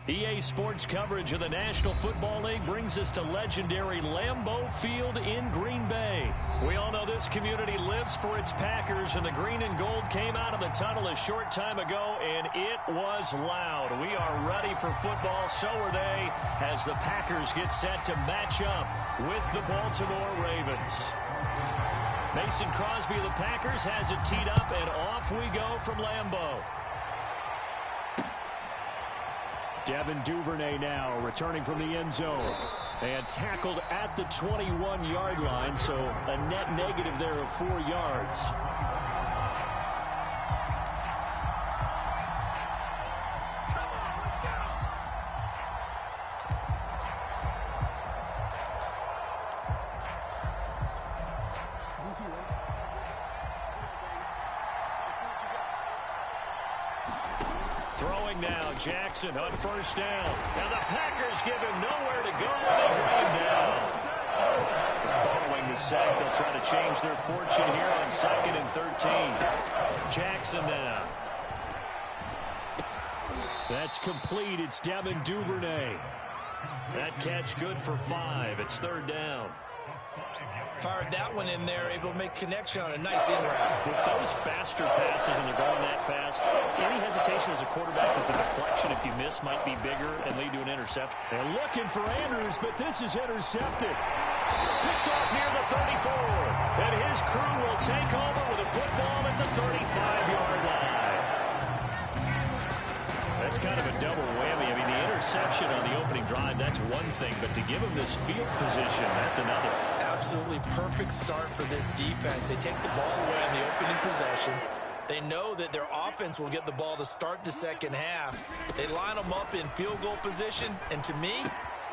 EA Sports coverage of the National Football League brings us to legendary Lambeau Field in Green Bay. We all know this community lives for its Packers, and the green and gold came out of the tunnel a short time ago, and it was loud. We are ready for football, so are they, as the Packers get set to match up with the Baltimore Ravens. Mason Crosby of the Packers has it teed up, and off we go from Lambeau. Devin Duvernay now returning from the end zone and tackled at the 21-yard line, so a net negative there of 4 yards. Throwing now, Jackson on first down. Now the Packers give him nowhere to go, and they bring him down. Following the sack, they'll try to change their fortune here on 2nd and 13. Jackson now. That's complete. It's Devin Duvernay. That catch good for 5. It's 3rd down. Fired that one in there, able to make connection on a nice in route. With those faster passes and they're going that fast, any hesitation as a quarterback that the deflection, if you miss, might be bigger and lead to an interception. They're looking for Andrews, but this is intercepted. Picked off near the 34. And his crew will take over with a football at the 35-yard line. That's kind of a double whammy. I mean, the interception on the opening drive, that's one thing, but to give him this field position, that's another. Absolutely perfect start for this defense. They take the ball away on the opening possession. They know that their offense will get the ball to start the second half. They line them up in field goal position, and to me,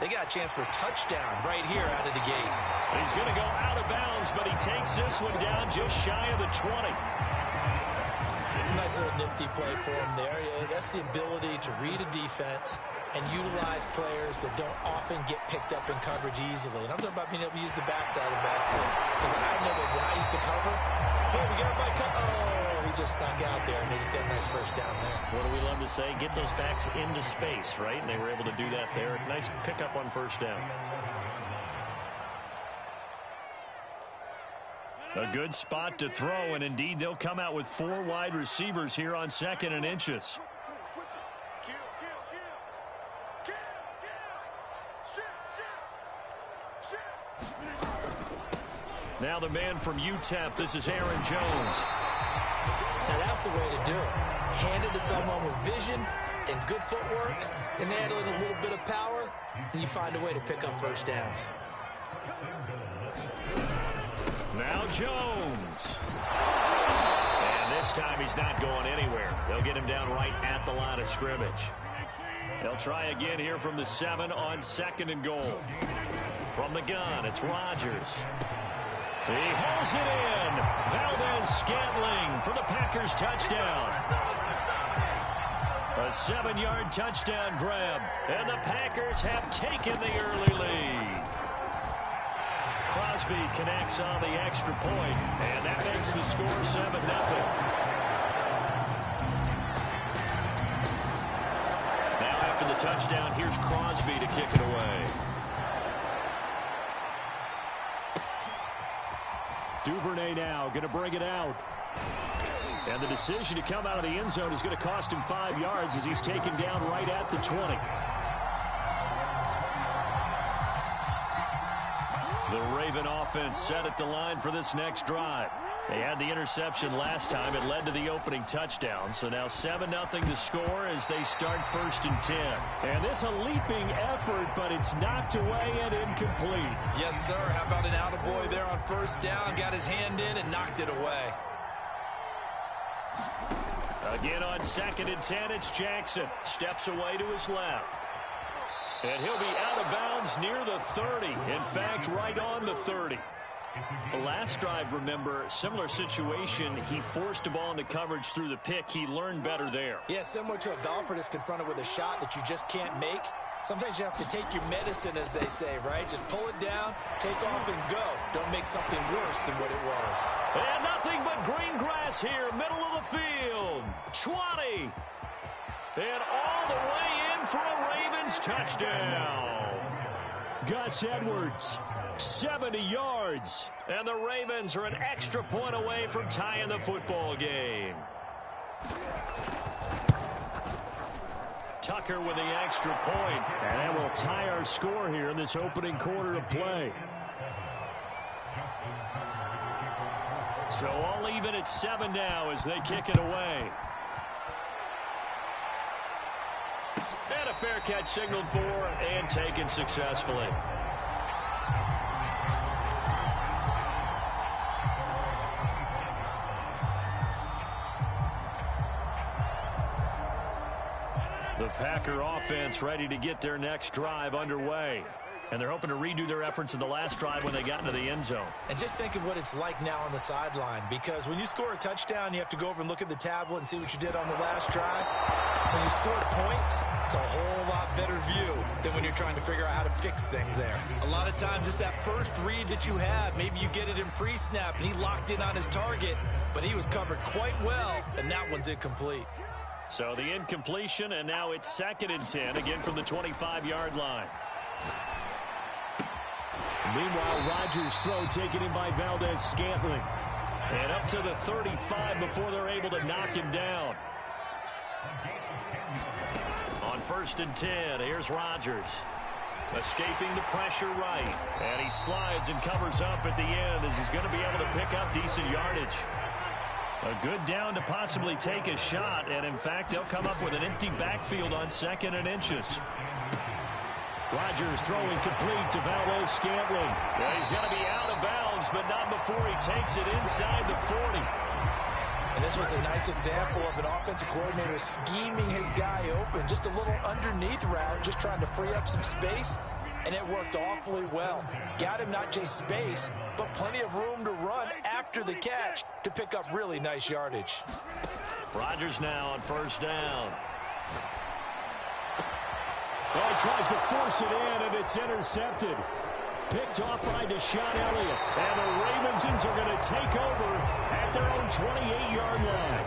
they got a chance for a touchdown right here out of the gate. He's going to go out of bounds, but he takes this one down just shy of the 20. Nice little nifty play for him there. Yeah, that's the ability to read a defense and utilize players that don't often get picked up in coverage easily. And I'm talking about being able to use the backside of the backfield. Because I remember when I used to cover, hey, we get everybody cut. Oh, he just snuck out there, and they just got a nice first down there. What do we love to say? Get those backs into space, right? And they were able to do that there. Nice pickup on first down. A good spot to throw, and indeed they'll come out with 4 wide receivers here on 2nd and inches. Now the man from UTEP, this is Aaron Jones. Now that's the way to do it. Hand it to someone with vision and good footwork, and add in a little bit of power, and you find a way to pick up first downs. Now Jones. And this time he's not going anywhere. They'll get him down right at the line of scrimmage. They'll try again here from the 7 on 2nd and goal. From the gun, it's Rodgers. He hauls it in. Valdez-Scantling for the Packers touchdown. A 7-yard touchdown grab. And the Packers have taken the early lead. Crosby connects on the extra point, and that makes the score 7-0. Now after the touchdown, here's Crosby to kick it away. Duvernay now going to bring it out. And the decision to come out of the end zone is going to cost him 5 yards as he's taken down right at the 20. The Raven offense set at the line for this next drive. They had the interception last time. It led to the opening touchdown. So now 7-0 to score as they start 1st and 10. And this a leaping effort, but it's knocked away and incomplete. Yes, sir. How about an attaboy there on first down? Got his hand in and knocked it away. Again on 2nd and 10, it's Jackson. Steps away to his left. And he'll be out of bounds near the 30. In fact, right on the 30. The last drive, remember, similar situation. He forced a ball into coverage through the pick. He learned better there. Yeah, similar to a golfer that's confronted with a shot that you just can't make. Sometimes you have to take your medicine, as they say, right? Just pull it down, take off, and go. Don't make something worse than what it was. And nothing but green grass here, middle of the field. 20. And all the way in for a Raven Ravens touchdown. Gus Edwards, 70 yards. And the Ravens are an extra point away from tying the football game. Tucker with the extra point. And that will tie our score here in this opening quarter of play. So all even at 7 now as they kick it away. And a fair catch signaled for and taken successfully. The Packer offense ready to get their next drive underway. And they're hoping to redo their efforts in the last drive when they got into the end zone. And just think of what it's like now on the sideline, because when you score a touchdown, you have to go over and look at the tablet and see what you did on the last drive. When you score points, it's a whole lot better view than when you're trying to figure out how to fix things there. A lot of times it's that first read that you have. Maybe you get it in pre-snap, and he locked in on his target, but he was covered quite well, and that one's incomplete. So the incompletion, and now it's 2nd and 10, again from the 25-yard line. Meanwhile, Rodgers' throw taken in by Valdez-Scantling. And up to the 35 before they're able to knock him down. On 1st and 10, here's Rodgers. Escaping the pressure right. And he slides and covers up at the end as he's going to be able to pick up decent yardage. A good down to possibly take a shot. And, in fact, they'll come up with an empty backfield on 2nd and inches. Rodgers throwing complete to Valdez-Scantling. Well, he's going to be out of bounds, but not before he takes it inside the 40. And this was a nice example of an offensive coordinator scheming his guy open. Just a little underneath route, just trying to free up some space, and it worked awfully well. Got him not just space, but plenty of room to run after the catch to pick up really nice yardage. Rodgers now on 1st down. Well, he tries to force it in, and it's intercepted. Picked off by Deshaun Elliott. And the Ravensons are going to take over at their own 28-yard line.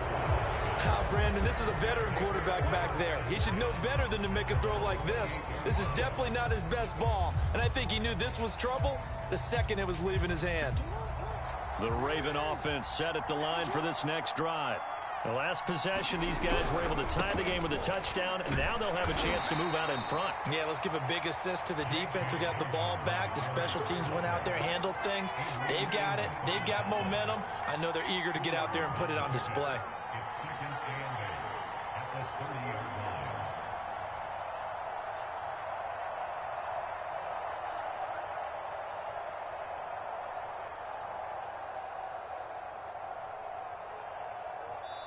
Brandon, this is a veteran quarterback back there. He should know better than to make a throw like this. This is definitely not his best ball, and I think he knew this was trouble the second it was leaving his hand. The Raven offense set at the line for this next drive. The last possession, these guys were able to tie the game with a touchdown, and now they'll have a chance to move out in front. Yeah, let's give a big assist to the defense who got the ball back. The special teams went out there, handled things. They've got it. They've got momentum. I know they're eager to get out there and put it on display.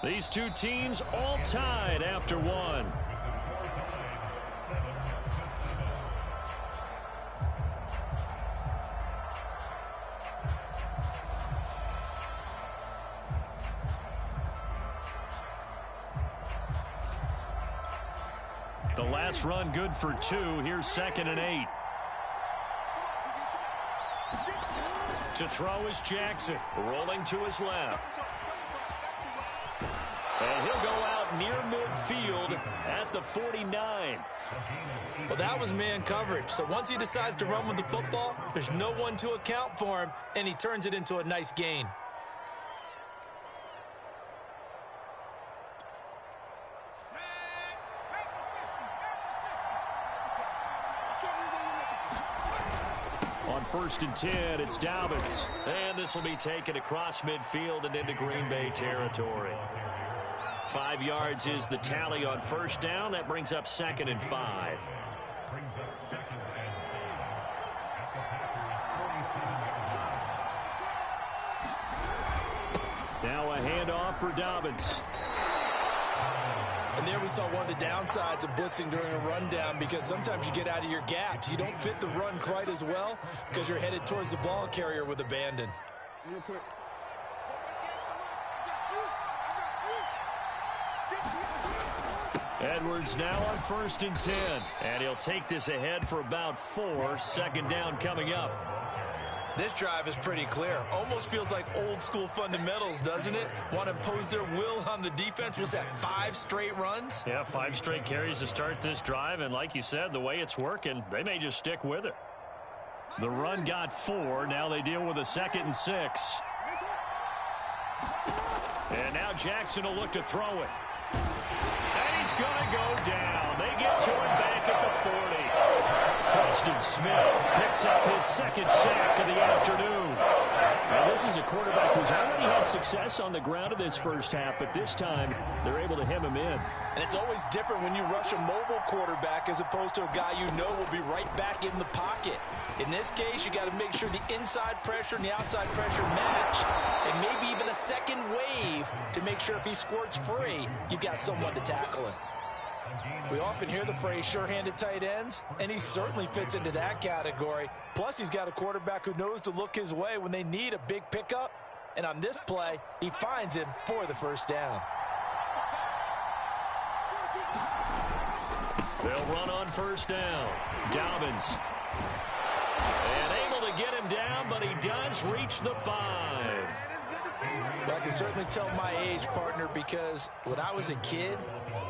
These two teams all tied after one. The last run good for 2. Here's 2nd and 8. To throw is Jackson, rolling to his left. And he'll go out near midfield at the 49. Well, that was man coverage. So once he decides to run with the football, there's no one to account for him, and he turns it into a nice gain. On 1st and 10, it's Dobbins. And this will be taken across midfield and into Green Bay territory. 5 yards is the tally on 1st down. That brings up 2nd and 5. Now a handoff for Dobbins. And there we saw one of the downsides of blitzing during a rundown, because sometimes you get out of your gaps. You don't fit the run quite as well because you're headed towards the ball carrier with abandon. Edwards now on 1st and 10. And he'll take this ahead for about 4. 2nd down coming up. This drive is pretty clear. Almost feels like old school fundamentals, doesn't it? Want to impose their will on the defense. Was that 5 straight runs? Yeah, 5 straight carries to start this drive. And like you said, the way it's working, they may just stick with it. The run got 4. Now they deal with a 2nd and 6. And now Jackson will look to throw it. And he's going to go down. They get to him back at the 40. Preston Smith picks up his 2nd sack of the afternoon. Now, this is a quarterback who's already had success on the ground in this first half, but this time they're able to hem him in. And it's always different when you rush a mobile quarterback as opposed to a guy you know will be right back in the pocket. In this case, you got to make sure the inside pressure and the outside pressure match, and maybe even a second wave to make sure if he squirts free, you've got someone to tackle him. We often hear the phrase sure-handed tight ends, and he certainly fits into that category. Plus, he's got a quarterback who knows to look his way when they need a big pickup. And on this play, he finds him for the first down. They'll run on first down. Dobbins. And able to get him down, but he does reach the 5. Well, I can certainly tell my age, partner, because when I was a kid,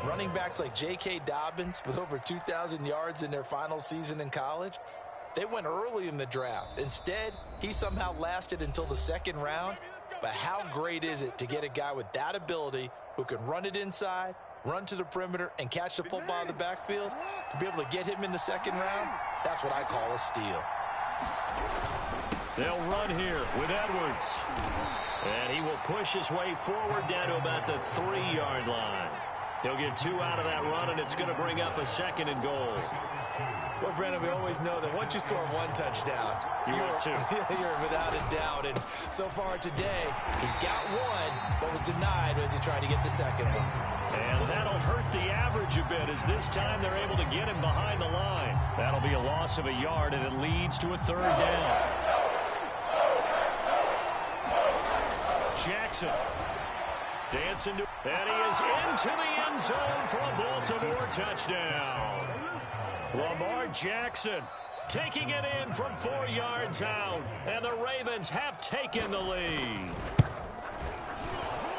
running backs like J.K. Dobbins with over 2,000 yards in their final season in college, they went early in the draft. Instead, he somehow lasted until the 2nd round. But how great is it to get a guy with that ability who can run it inside, run to the perimeter, and catch the football in the backfield? To be able to get him in the 2nd round, that's what I call a steal. They'll run here with Edwards. And he will push his way forward down to about the 3-yard line. He'll get 2 out of that run, and it's going to bring up a 2nd and goal. Well, Brandon, we always know that once you score 1 touchdown, you're without a doubt. And so far today, he's got 1, but was denied as he tried to get the 2nd one. And that'll hurt the average a bit, as this time they're able to get him behind the line. That'll be a loss of a yard, and it leads to a 3rd down. Jackson dancing to, and he is into the end zone for a Baltimore touchdown. Lamar Jackson taking it in from 4 yards out, and the Ravens have taken the lead.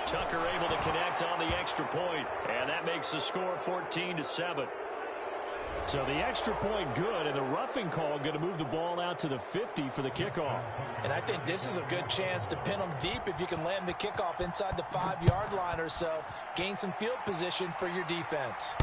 Tucker able to connect on the extra point, and that makes the score 14-7. So the extra point good, and the roughing call going to move the ball out to the 50 for the kickoff. And I think this is a good chance to pin them deep if you can land the kickoff inside the 5-yard line or so. Gain some field position for your defense.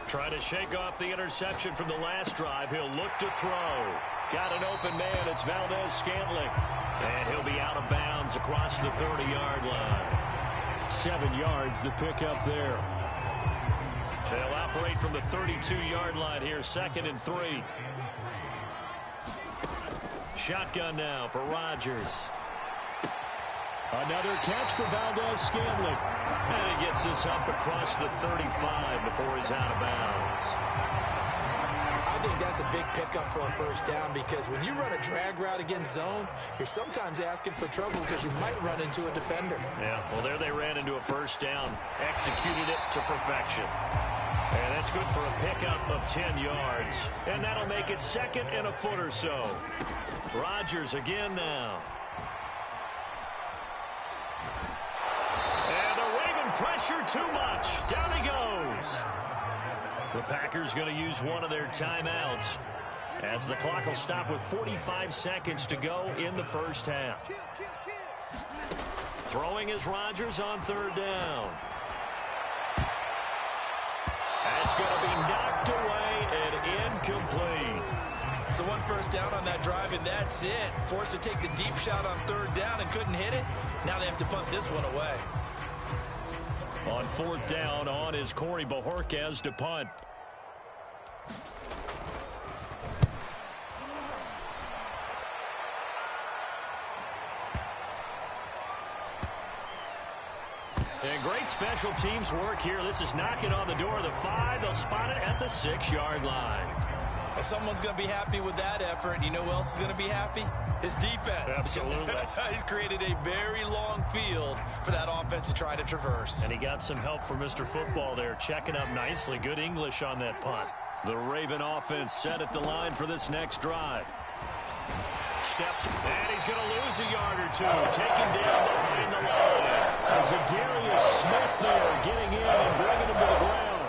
Trying to shake off the interception from the last drive. He'll look to throw. Got an open man. It's Valdez-Scantling. And he'll be out of bounds across the 30-yard line. 7 yards the pickup there. They'll operate from the 32-yard line here, 2nd and 3. Shotgun now for Rodgers. Another catch for Valdez-Scantling. And he gets this up across the 35 before he's out of bounds. I think that's a big pickup for a first down, because when you run a drag route against zone, you're sometimes asking for trouble because you might run into a defender. Yeah, well, there they ran into a first down. Executed it to perfection. And that's good for a pickup of 10 yards. And that'll make it 2nd and a foot or so. Rodgers again now. Pressure too much. Down he goes. The Packers going to use one of their timeouts, as the clock will stop with 45 seconds to go in the first half. Throwing is Rodgers on 3rd down. That's going to be knocked away and incomplete. So 1 first down on that drive, and that's it. Forced to take the deep shot on 3rd down and couldn't hit it. Now they have to punt this one away. On 4th down, on is Corey Bojorquez to punt. And great special teams work here. This is knocking on the door of the 5. They'll spot it at the 6-yard line. Well, someone's going to be happy with that effort, and you know who else is going to be happy? His defense. Absolutely. He's created a very long field for that offense to try to traverse. And he got some help from Mr. Football there, checking up nicely. Good English on that punt. The Raven offense set at the line for this next drive. Steps, and he's going to lose a yard or two. Taken down behind the line. Zadarius Smith there getting in and bringing him to the ground.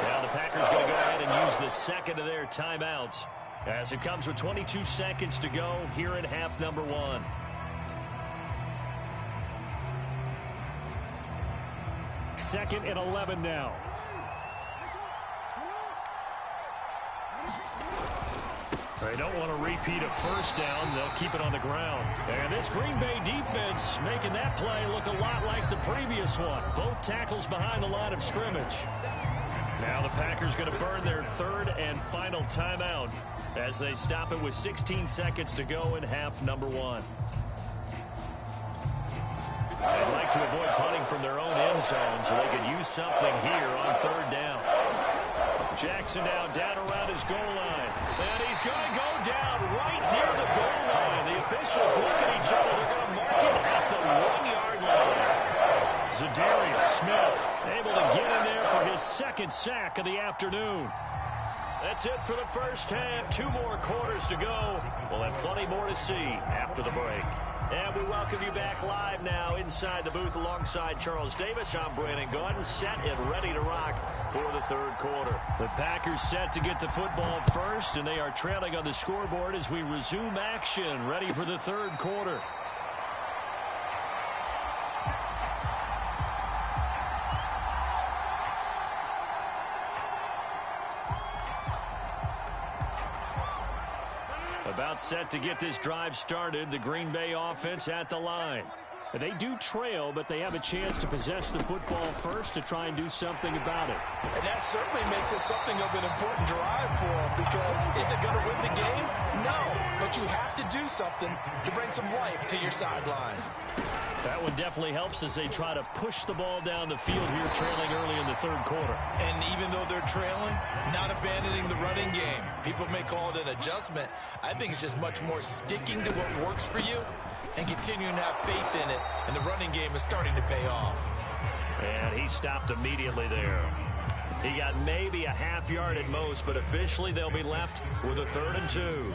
Now the Packers going to go ahead and use the second of their timeouts as it comes with 22 seconds to go here in half number 1. Second and 11 now. They don't want to repeat a first down. They'll keep it on the ground. And this Green Bay defense making that play look a lot like the previous one. Both tackles behind the line of scrimmage. Now the Packers going to burn their third and final timeout as they stop it with 16 seconds to go in half number 1. They'd like to avoid punting from their own end zone so they could use something here on third down. Jackson now down around his goal line. And he's going to go down right near the goal line. The officials look at each other. They're going to mark it at the 1-yard line. Zadarius Smith able to get in there for his second sack of the afternoon. That's it for the first half. 2 more quarters to go. We'll have plenty more to see after the break. And we welcome you back live now inside the booth alongside Charles Davis. I'm Brandon Gaudin, set and ready to rock for the third quarter. The Packers set to get the football first, and they are trailing on the scoreboard as we resume action, ready for the third quarter. About set to get this drive started. The Green Bay offense at the line. They do trail, but they have a chance to possess the football first to try and do something about it. And that certainly makes it something of an important drive for them, because is it going to win the game? No, but you have to do something to bring some life to your sideline. That one definitely helps as they try to push the ball down the field here, trailing early in the third quarter. And even though they're trailing, not abandoning the running game. People may call it an adjustment. I think it's just much more sticking to what works for you and continuing to have faith in it. And the running game is starting to pay off. And he stopped immediately there. He got maybe a half yard at most, but officially they'll be left with a 3rd and 2.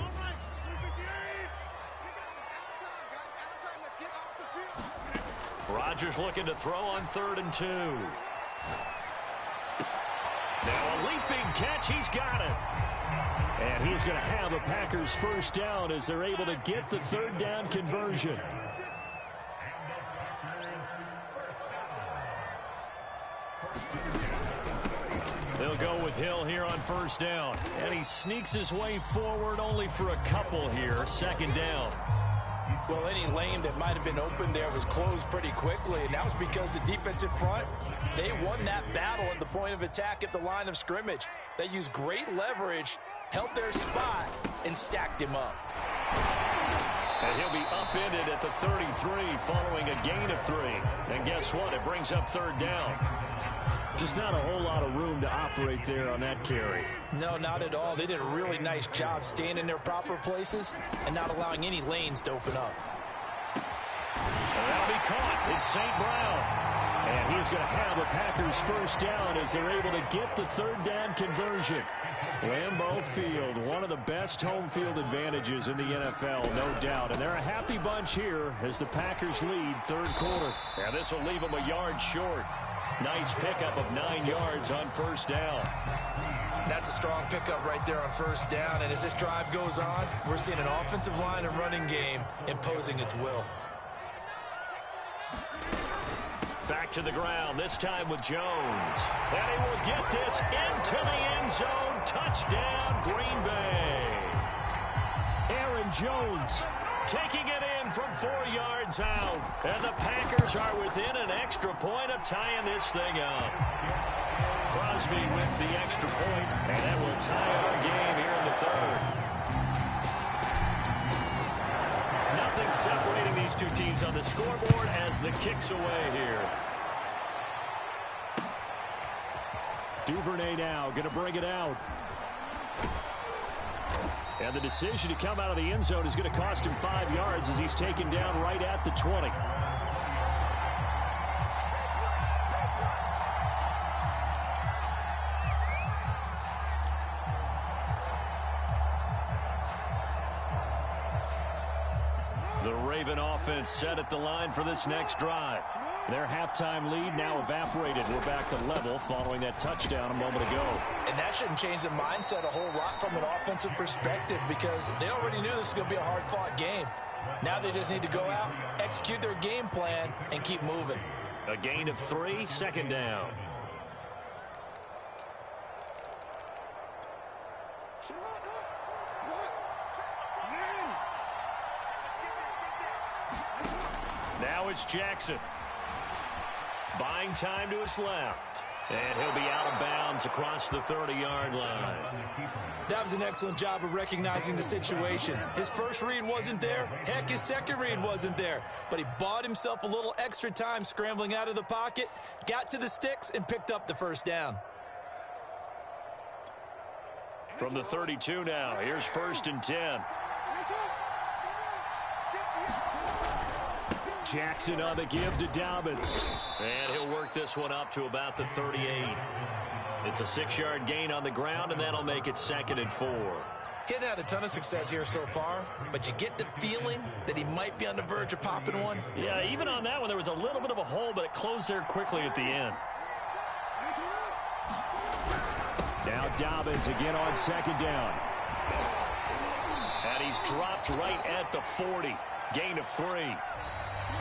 Rodgers looking to throw on 3rd and 2. Now a leaping catch. He's got it. And he's going to have a Packers first down as they're able to get the 3rd down conversion. They'll go with Hill here on first down. And he sneaks his way forward only for a couple here. 2nd down. Well, any lane that might have been open there was closed pretty quickly, and that was because the defensive front, they won that battle at the point of attack at the line of scrimmage. They used great leverage, held their spot, and stacked him up. And he'll be upended at the 33 following a gain of 3. And guess what? It brings up 3rd down. Just not a whole lot of room to operate there on that carry. No, not at all. They did a really nice job staying in their proper places and not allowing any lanes to open up. And that'll be caught. It's St. Brown. And he's going to have a Packers first down as they're able to get the 3rd down conversion. Lambeau Field, one of the best home field advantages in the NFL, no doubt. And they're a happy bunch here as the Packers lead 3rd quarter. And this will leave them a yard short. Nice pickup of 9 yards on first down. That's a strong pickup right there on first down. And as this drive goes on, we're seeing an offensive line and running game imposing its will. Back to the ground, this time with Jones. And he will get this into the end zone. Touchdown, Green Bay. Aaron Jones taking it in from 4 yards out. And the Packers are within an extra point of tying this thing up. Crosby with the extra point, and that will tie our game here in the 3rd. Nothing separating these two teams on the scoreboard as the kick's away here. Duvernay now going to bring it out. And the decision to come out of the end zone is going to cost him 5 yards as he's taken down right at the 20. The Raven offense set at the line for this next drive. Their halftime lead now evaporated. We're back to level following that touchdown a moment ago. And that shouldn't change the mindset a whole lot from an offensive perspective because they already knew this was going to be a hard-fought game. Now they just need to go out, execute their game plan, and keep moving. A gain of 3, second down. Now it's Jackson. Buying time to his left. And he'll be out of bounds across the 30-yard line. That was an excellent job of recognizing the situation. His first read wasn't there. Heck, his second read wasn't there. But he bought himself a little extra time scrambling out of the pocket, got to the sticks, and picked up the first down. From the 32 now, here's 1st and 10. Jackson on the give to Dobbins. And he'll work this one up to about the 38. It's a 6-yard gain on the ground, and that'll make it 2nd and 4. He hadn't had a ton of success here so far, but you get the feeling that he might be on the verge of popping one. Yeah, even on that one, there was a little bit of a hole, but it closed there quickly at the end. Now Dobbins again on 2nd down. And he's dropped right at the 40. Gain of 3.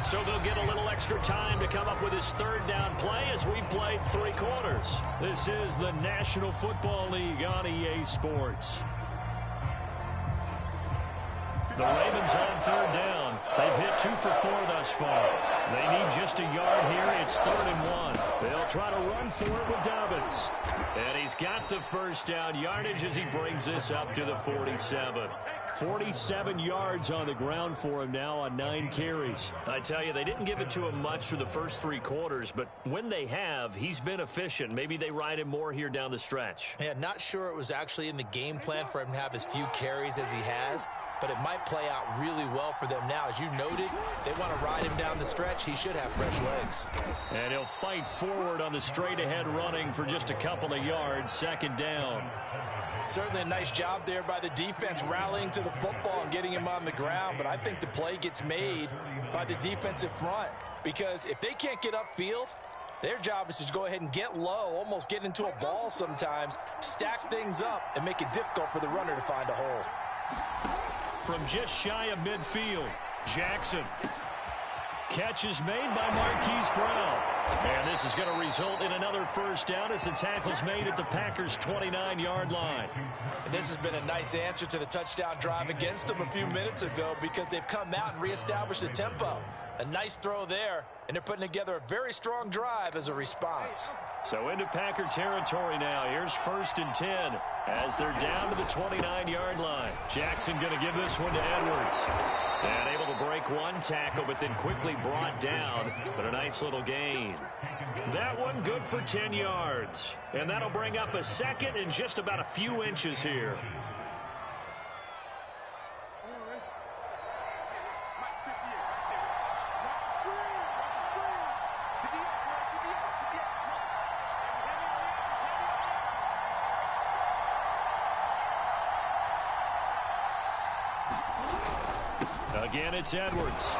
So they'll get a little extra time to come up with his 3rd down play as we've played 3 quarters. This is the National Football League on EA Sports. The Ravens on 3rd down. They've hit 2 for 4 thus far. They need just a yard here. It's 3rd and 1. They'll try to run for it with Dobbins. And he's got the first down yardage as he brings this up to the 47. 47 yards on the ground for him now on 9 carries. I tell you, they didn't give it to him much for the first 3 quarters, but when they have, he's been efficient. Maybe they ride him more here down the stretch. Yeah, not sure it was actually in the game plan for him to have as few carries as he has, but it might play out really well for them now. As you noted, they want to ride him down the stretch. He should have fresh legs. And he'll fight forward on the straight-ahead running for just a couple of yards. 2nd down. Certainly a nice job there by the defense rallying to the football and getting him on the ground, but I think the play gets made by the defensive front because if they can't get upfield, their job is to go ahead and get low, almost get into a ball sometimes, stack things up, and make it difficult for the runner to find a hole. From just shy of midfield, Jackson. Catch is made by Marquise Brown. And this is going to result in another first down as the tackle's made at the Packers' 29-yard line. And this has been a nice answer to the touchdown drive against them a few minutes ago because they've come out and reestablished the tempo. A nice throw there, and they're putting together a very strong drive as a response. So into Packer territory now. Here's 1st and 10 as they're down to the 29-yard line. Jackson going to give this one to Edwards. And able to break one tackle, but then quickly brought down. But a nice little gain. That one good for 10 yards. And that'll bring up a 2nd and just about a few inches here. Again, it's Edwards.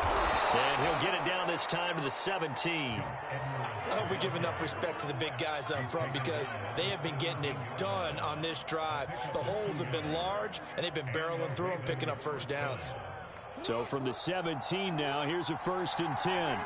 And he'll get it down this time to the 17. I hope we give enough respect to the big guys up front because they have been getting it done on this drive. The holes have been large, and they've been barreling through them, picking up first downs. So from the 17 now, here's a 1st and 10.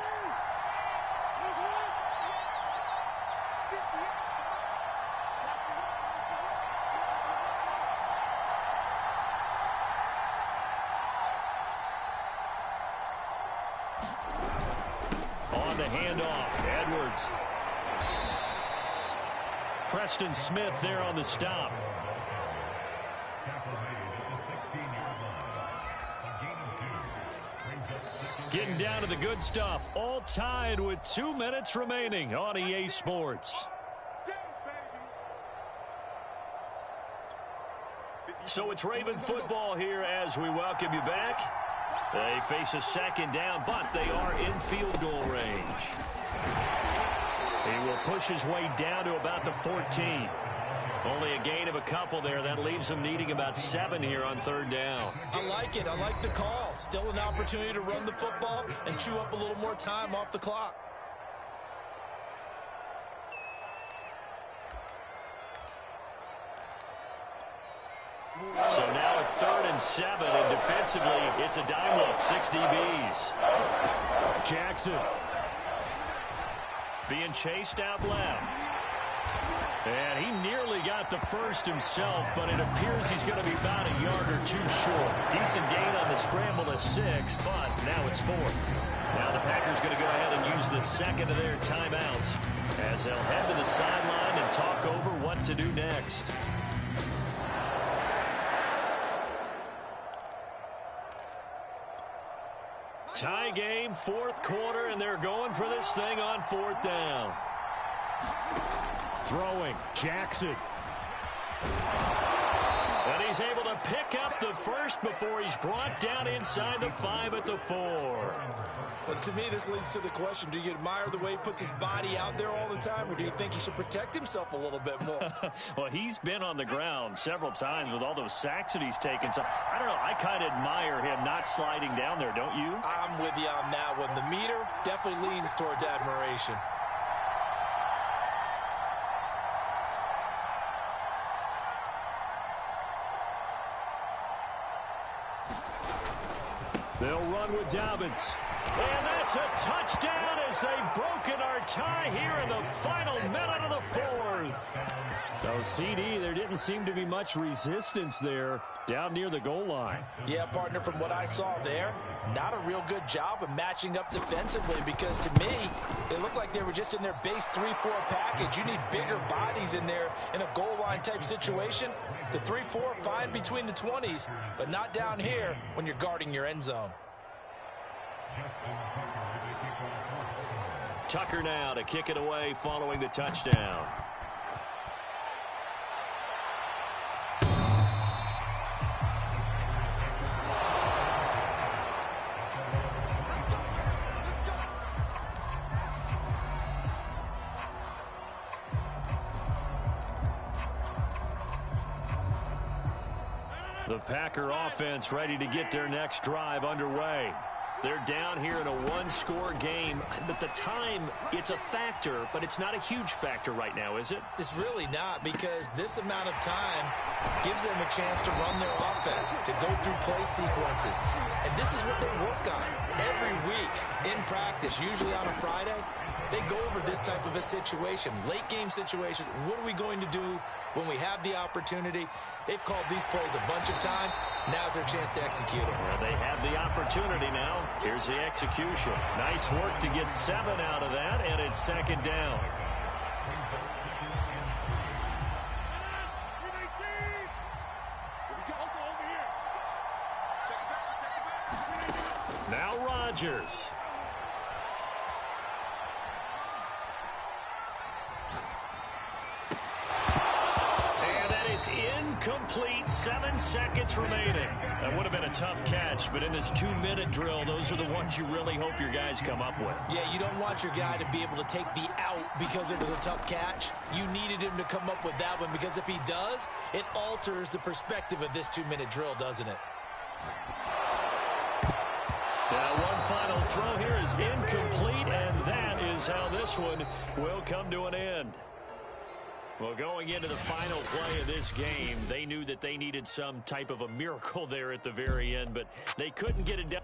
Preston Smith there on the stop. Getting down to the good stuff. All tied with 2 minutes remaining on EA Sports. So it's Raven football here as we welcome you back. They face a second down, but they are in field goal range. He will push his way down to about the 14. Only a gain of a couple there. That leaves him needing about 7 here on third down. I like it. I like the call. Still an opportunity to run the football and chew up a little more time off the clock. So now it's 3rd and 7, and defensively, it's a dime look. 6 DBs. Jackson being chased out left. And he nearly got the first himself, but it appears he's going to be about a yard or 2 short. Decent gain on the scramble to 6, but now it's 4th. Now the Packers going to go ahead and use the second of their timeouts as they'll head to the sideline and talk over what to do next. Tie game, 4th quarter, and they're going for this thing on 4th down. Throwing, Jackson. And he's able to pick up the first before he's brought down inside the 5 at the 4. Well, to me, this leads to the question, do you admire the way he puts his body out there all the time, or do you think he should protect himself a little bit more? Well, he's been on the ground several times with all those sacks that he's taken. So, I don't know, I kind of admire him not sliding down there, don't you? I'm with you on that one. The meter definitely leans towards admiration. They'll run with Dobbins. And that's a touchdown as they've broken our tie here in the final minute of the 4th. So, CD, there didn't seem to be much resistance there down near the goal line. Yeah, partner, from what I saw there, not a real good job of matching up defensively because, to me, it looked like they were just in their base 3-4 package. You need bigger bodies in there in a goal line type situation. The 3-4, fine between the 20s, but not down here when you're guarding your end zone. Tucker now to kick it away following the touchdown. The Packer offense ready to get their next drive underway. They're down here in a 1-score game, but the time, it's a factor, but it's not a huge factor right now, is it? It's really not, because this amount of time gives them a chance to run their offense, to go through play sequences. And this is what they work on every week in practice, usually on a Friday. They go over this type of a situation, late game situation. What are we going to do when we have the opportunity? They've called these plays a bunch of times. Now's their chance to execute them. Well, they have the opportunity now. Here's the execution. Nice work to get 7 out of that, and it's 2nd down. Now Rodgers. Incomplete, 7 seconds remaining. That would have been a tough catch, but in this 2-minute drill, those are the ones you really hope your guys come up with. Yeah, you don't want your guy to be able to take the out because it was a tough catch. You needed him to come up with that one, because if he does, it alters the perspective of this 2-minute drill, doesn't it? Now, one final throw here is incomplete, and that is how this one will come to an end. Well, going into the final play of this game, they knew that they needed some type of a miracle there at the very end, but they couldn't get it done.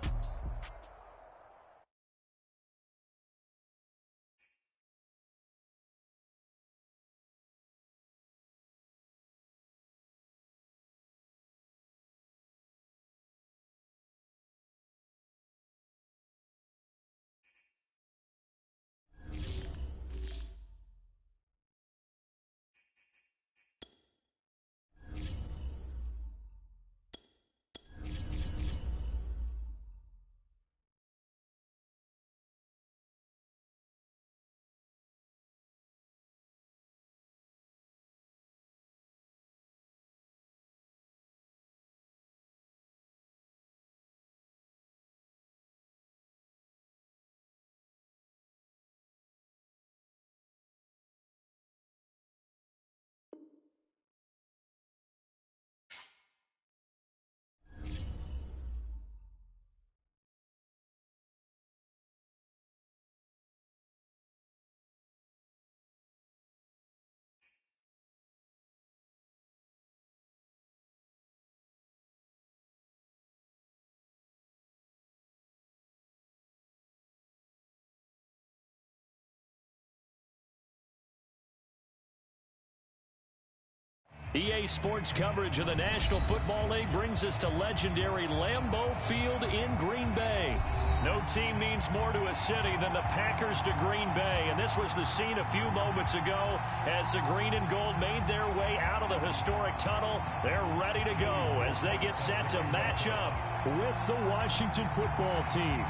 EA Sports coverage of the National Football League brings us to legendary Lambeau Field in Green Bay. No team means more to a city than the Packers to Green Bay, and this was the scene a few moments ago as the green and gold made their way out of the historic tunnel. They're ready to go as they get set to match up with the Washington football team.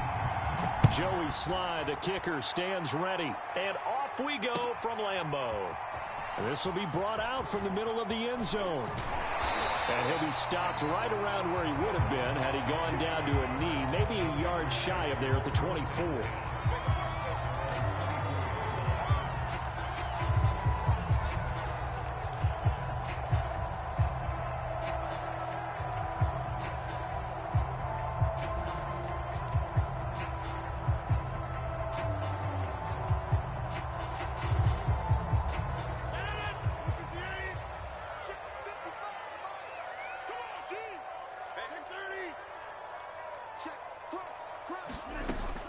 Joey Sly, the kicker, stands ready, and off we go from Lambeau. This will be brought out from the middle of the end zone. And he'll be stopped right around where he would have been had he gone down to a knee, maybe a yard shy of there at the 24.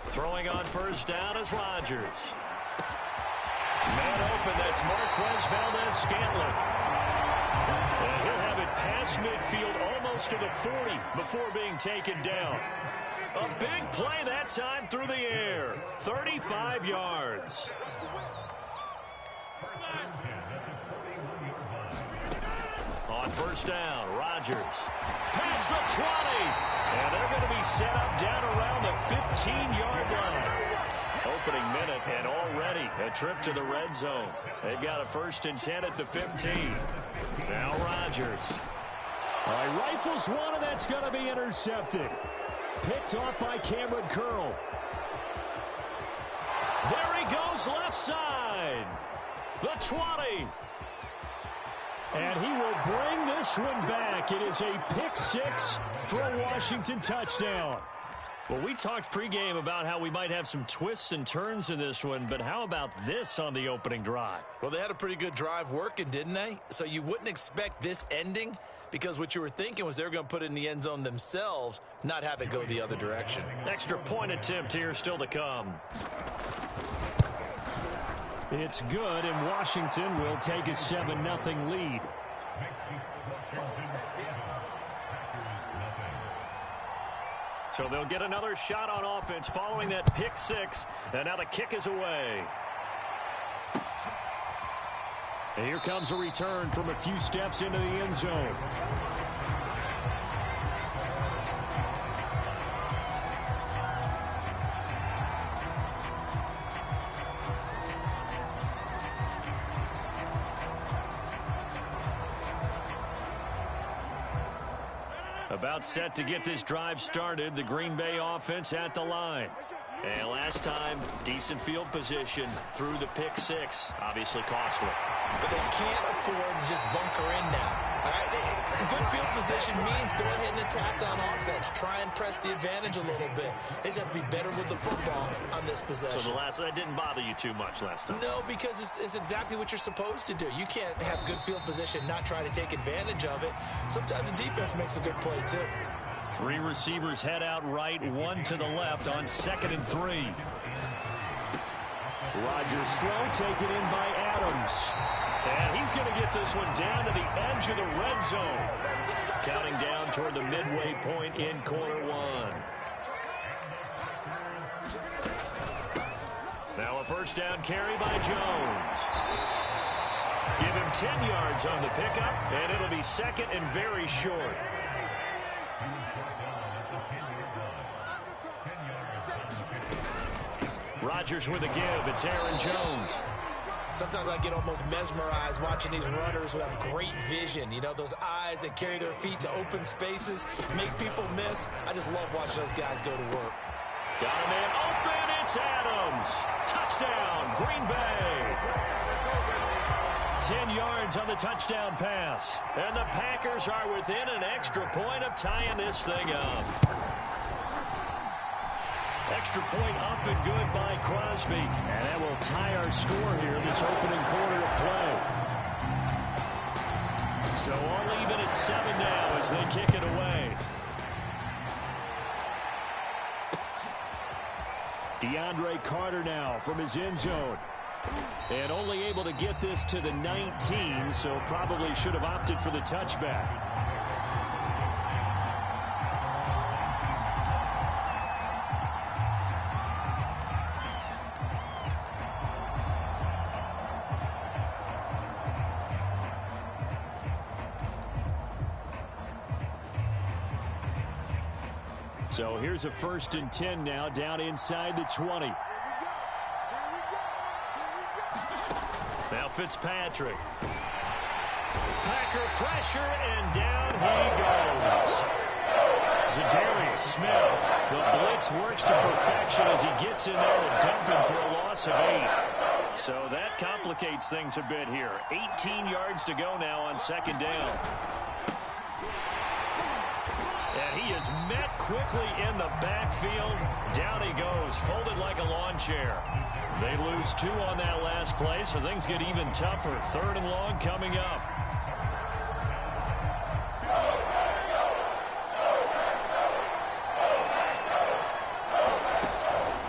Throwing on first down is Rodgers. Man open, that's Marquez Valdez-Scantling. And he'll have it past midfield almost to the 40 before being taken down. A big play that time through the air. 35 yards. On first down, Rodgers. Past the 20. And they're going to be set up down around the 15-yard line. Opening minute and already a trip to the red zone. They've got a 1st and 10 at the 15. Now Rodgers. All right, rifles one, and that's going to be intercepted. Picked off by Cameron Curl. There he goes left side. The 20. And he will bring this one back. It is a pick six for a Washington touchdown. Well, we talked pregame about how we might have some twists and turns in this one, but how about this on the opening drive? Well, they had a pretty good drive working, didn't they? So you wouldn't expect this ending because what you were thinking was they were going to put it in the end zone themselves, not have it go the other direction. Extra point attempt here still to come. It's good, and Washington will take a 7-0 lead. So they'll get another shot on offense following that pick six, and now the kick is away. And here comes a return from a few steps into the end zone. About set to get this drive started. The Green Bay offense at the line. And last time, decent field position through the pick six. Obviously costly. But they can't afford to just bunker in now. All right? Good field position means go ahead and attack on offense. Try and press the advantage a little bit. They just have to be better with the football on this possession. So that didn't bother you too much last time? No, because it's exactly what you're supposed to do. You can't have good field position, not try to take advantage of it. Sometimes the defense makes a good play, too. 3 receivers head out right, 1 to the left on 2nd and 3. Rodgers throw taken in by Adams. And he's going to get this one down to the edge of the red zone. Counting down toward the midway point in quarter 1. Now a first down carry by Jones. Give him 10 yards on the pickup, and it'll be 2nd and very short. Rodgers with a give. It's Aaron Jones. Sometimes I get almost mesmerized watching these runners who have great vision. You know, those eyes that carry their feet to open spaces, make people miss. I just love watching those guys go to work. Got a man open. It's Adams. Touchdown, Green Bay. 10 yards on the touchdown pass. And the Packers are within an extra point of tying this thing up. Extra point up and good by Crosby. And that will tie our score here this opening quarter of play. So all even at 7 now as they kick it away. DeAndre Carter now from his end zone. And only able to get this to the 19, so probably should have opted for the touchback. So here's a 1st and 10 now, down inside the 20. Now Fitzpatrick. Packer pressure, and down he goes. Za'Darius Smith. The blitz works to perfection as he gets in there to dump him for a loss of 8. So that complicates things a bit here. 18 yards to go now on 2nd down. And he is met quickly in the backfield. Down he goes, folded like a lawn chair. They lose 2 on that last play, so things get even tougher. 3rd and long coming up.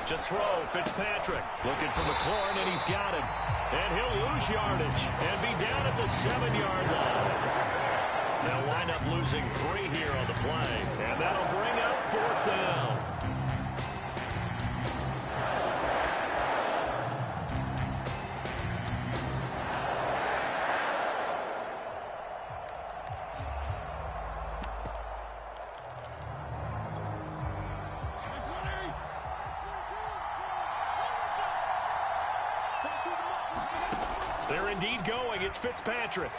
To throw, Fitzpatrick looking for McLaurin, and he's got him. And he'll lose yardage and be down at the 7-yard line. They'll wind up losing 3 here on the play, and that'll bring up 4th down. They're indeed going. It's Fitzpatrick.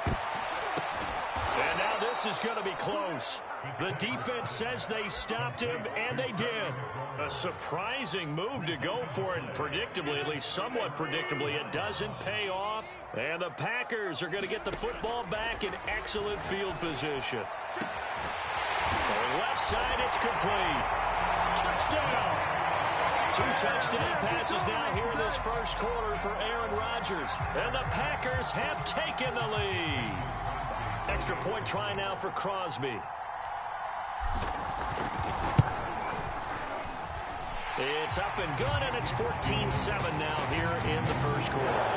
And now this is going to be close. The defense says they stopped him, and they did. A surprising move to go for it. Predictably, at least somewhat predictably, it doesn't pay off. And the Packers are going to get the football back in excellent field position. For left side, it's complete. Touchdown. 2 touchdown passes now here in this 1st quarter for Aaron Rodgers. And the Packers have taken the lead. Extra point try now for Crosby. It's up and good, and it's 14-7 now here in the 1st quarter.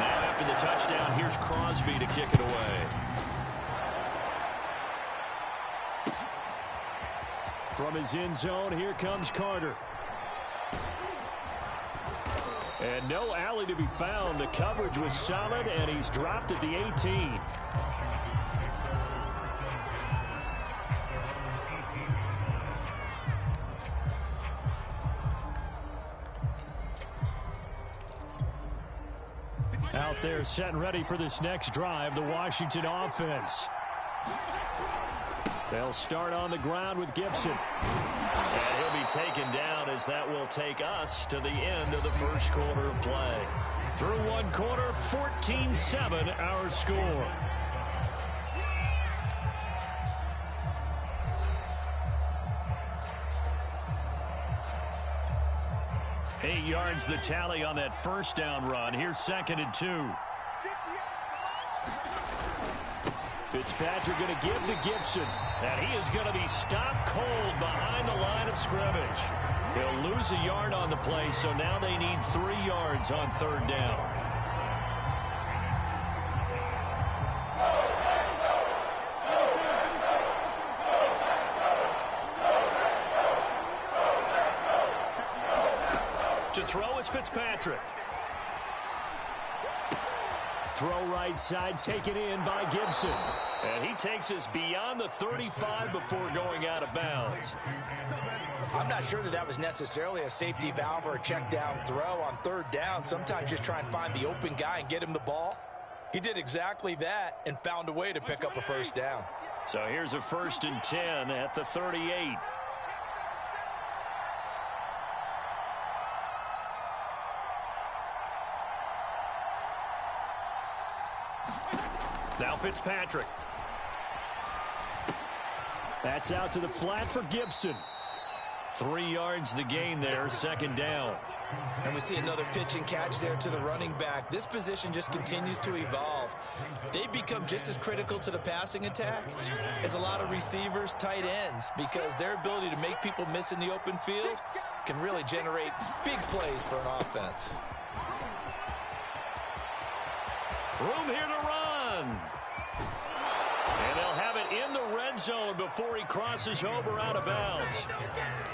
Now after the touchdown, here's Crosby to kick it away. From his end zone, here comes Carter. And no alley to be found. The coverage was solid, and he's dropped at the 18. Out there set and ready for this next drive, the Washington offense. They'll start on the ground with Gibson. And he'll be taken down as that will take us to the end of the 1st quarter of play. Through 1 quarter, 14-7 our score. Eight yards the tally on that 1st down run. Here's 2nd and 2. Fitzpatrick going to give to Gibson. And he is going to be stopped cold behind the line of scrimmage. He'll lose a yard on the play, so now they need 3 yards on 3rd down. To throw is Fitzpatrick. Throw right side, taken in by Gibson. And he takes us beyond the 35 before going out of bounds. I'm not sure that was necessarily a safety valve or a check down throw on 3rd down. Sometimes just try and find the open guy and get him the ball. He did exactly that and found a way to pick up a 1st down. So here's a 1st and 10 at the 38. Now Fitzpatrick. That's out to the flat for Gibson. 3 yards the gain there, 2nd down. And we see another pitch and catch there to the running back. This position just continues to evolve. They've become just as critical to the passing attack as a lot of receivers, tight ends, because their ability to make people miss in the open field can really generate big plays for an offense. Room here to run. And they'll have it in the red zone before he crosses over out of bounds.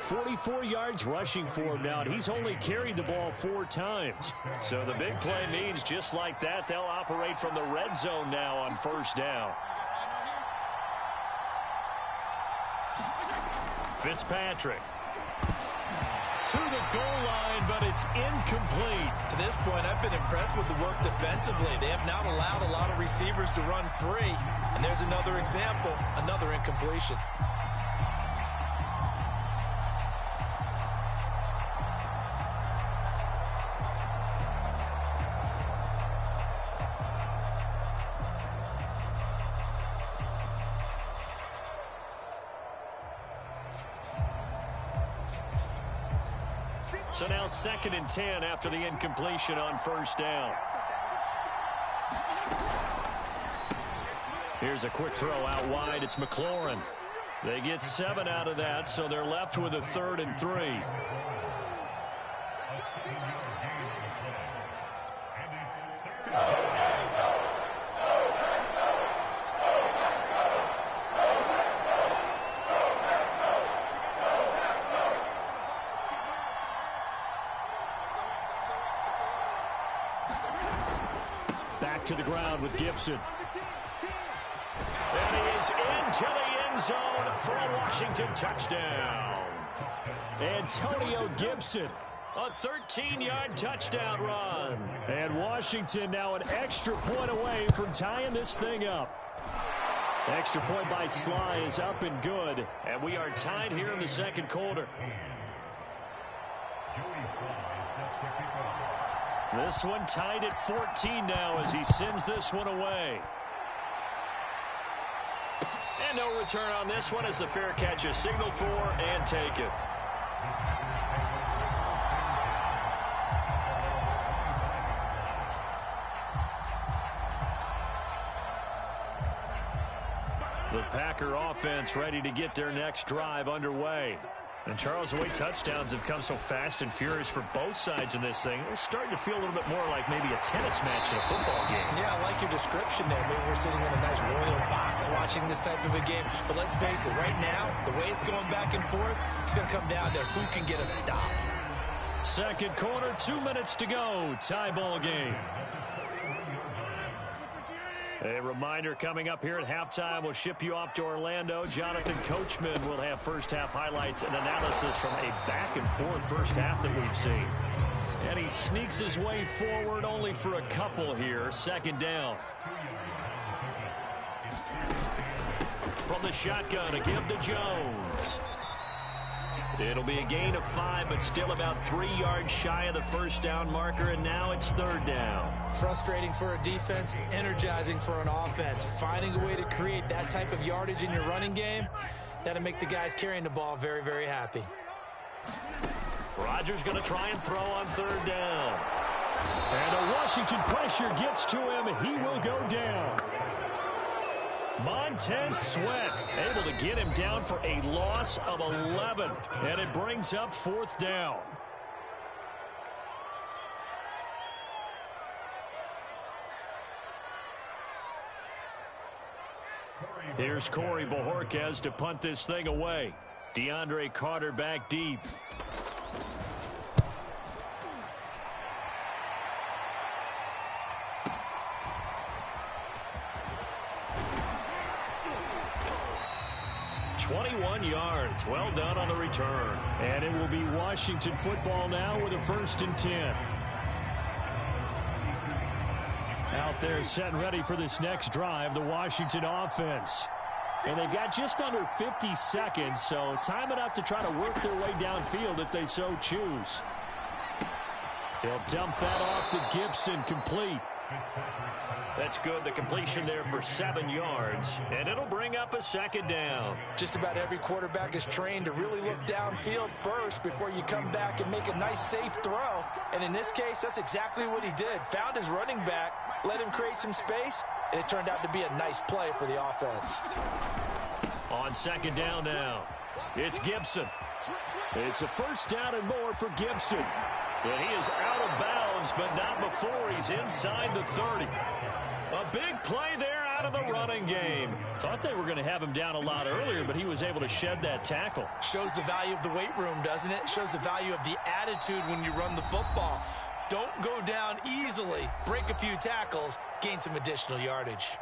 44 yards rushing for him now, and he's only carried the ball 4 times. So the big play means just like that, they'll operate from the red zone now on first down. Fitzpatrick. To the goal line, but it's incomplete. To this point, I've been impressed with the work defensively. They have not allowed a lot of receivers to run free. And there's another example, another incompletion. So now 2nd and 10 after the incompletion on first down. Here's a quick throw out wide. It's McLaurin. They get 7 out of that, so they're left with a 3rd and 3. To the ground with Gibson. And he is into the end zone for a Washington touchdown. Antonio Gibson, a 13-yard touchdown run. And Washington now an extra point away from tying this thing up. Extra point by Sly is up and good. And we are tied here in the second quarter. This one tied at 14 now as he sends this one away. And no return on this one as the fair catch is signaled for and taken. The Packer offense ready to get their next drive underway. And Charles, the way touchdowns have come so fast and furious for both sides in this thing, it's starting to feel a little bit more like maybe a tennis match in a football game. Yeah, I like your description there. Maybe we're sitting in a nice royal box watching this type of a game. But let's face it, right now, the way it's going back and forth, it's going to come down to who can get a stop. Second quarter, 2 minutes to go. Tie ball game. A reminder coming up here at halftime. We'll ship you off to Orlando. Jonathan Coachman will have first half highlights and analysis from a back and forth first half that we've seen. And he sneaks his way forward only for a couple here. Second down. From the shotgun, a give to Jones. It'll be a gain of 5, but still about 3 yards shy of the first down marker, and now it's third down. Frustrating for a defense, energizing for an offense. Finding a way to create that type of yardage in your running game, that'll make the guys carrying the ball very, very happy. Rodgers going to try and throw on third down. And the Washington pressure gets to him. He will go down. Montez Sweat able to get him down for a loss of 11. And it brings up fourth down. Here's Corey Bojorquez to punt this thing away. DeAndre Carter back deep. Yards. Well done on the return. And it will be Washington football now with a 1st and 10. Out there set and ready for this next drive, the Washington offense. And they've got just under 50 seconds, so time enough to try to work their way downfield if they so choose. He'll dump that off to Gibson, complete. That's good. The completion there for 7 yards, and it'll bring up a second down. Just about every quarterback is trained to really look downfield first before you come back and make a nice, safe throw. And in this case, that's exactly what he did. Found his running back, let him create some space, and it turned out to be a nice play for the offense. On second down now, it's Gibson. It's a first down and more for Gibson. And he is out of bounds, but not before he's inside the 30. A big play there out of the running game. Thought they were going to have him down a lot earlier, but he was able to shed that tackle. Shows the value of the weight room, doesn't it? Shows the value of the attitude when you run the football. Don't go down easily. Break a few tackles, gain some additional yardage.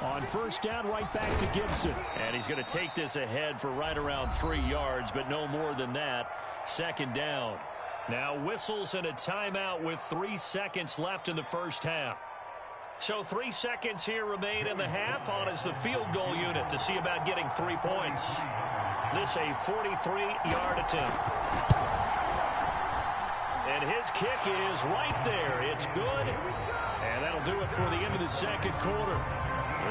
On first down, right back to Gibson. And he's going to take this ahead for right around 3 yards, but no more than that. Second down. Now whistles and a timeout with 3 seconds left in the first half. So 3 seconds here remain in the half. On is the field goal unit to see about getting 3 points. This a 43-yard attempt. And his kick is right there. It's good. And that'll do it for the end of the second quarter.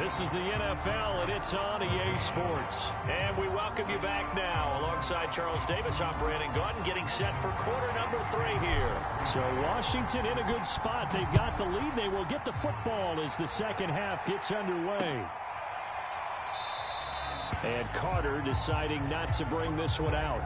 This is the NFL, and it's on EA Sports. And we welcome you back now alongside Charles Davis, I'm Brandon Gordon, getting set for quarter number 3 here. So Washington in a good spot. They've got the lead. They will get the football as the second half gets underway. And Carter deciding not to bring this one out.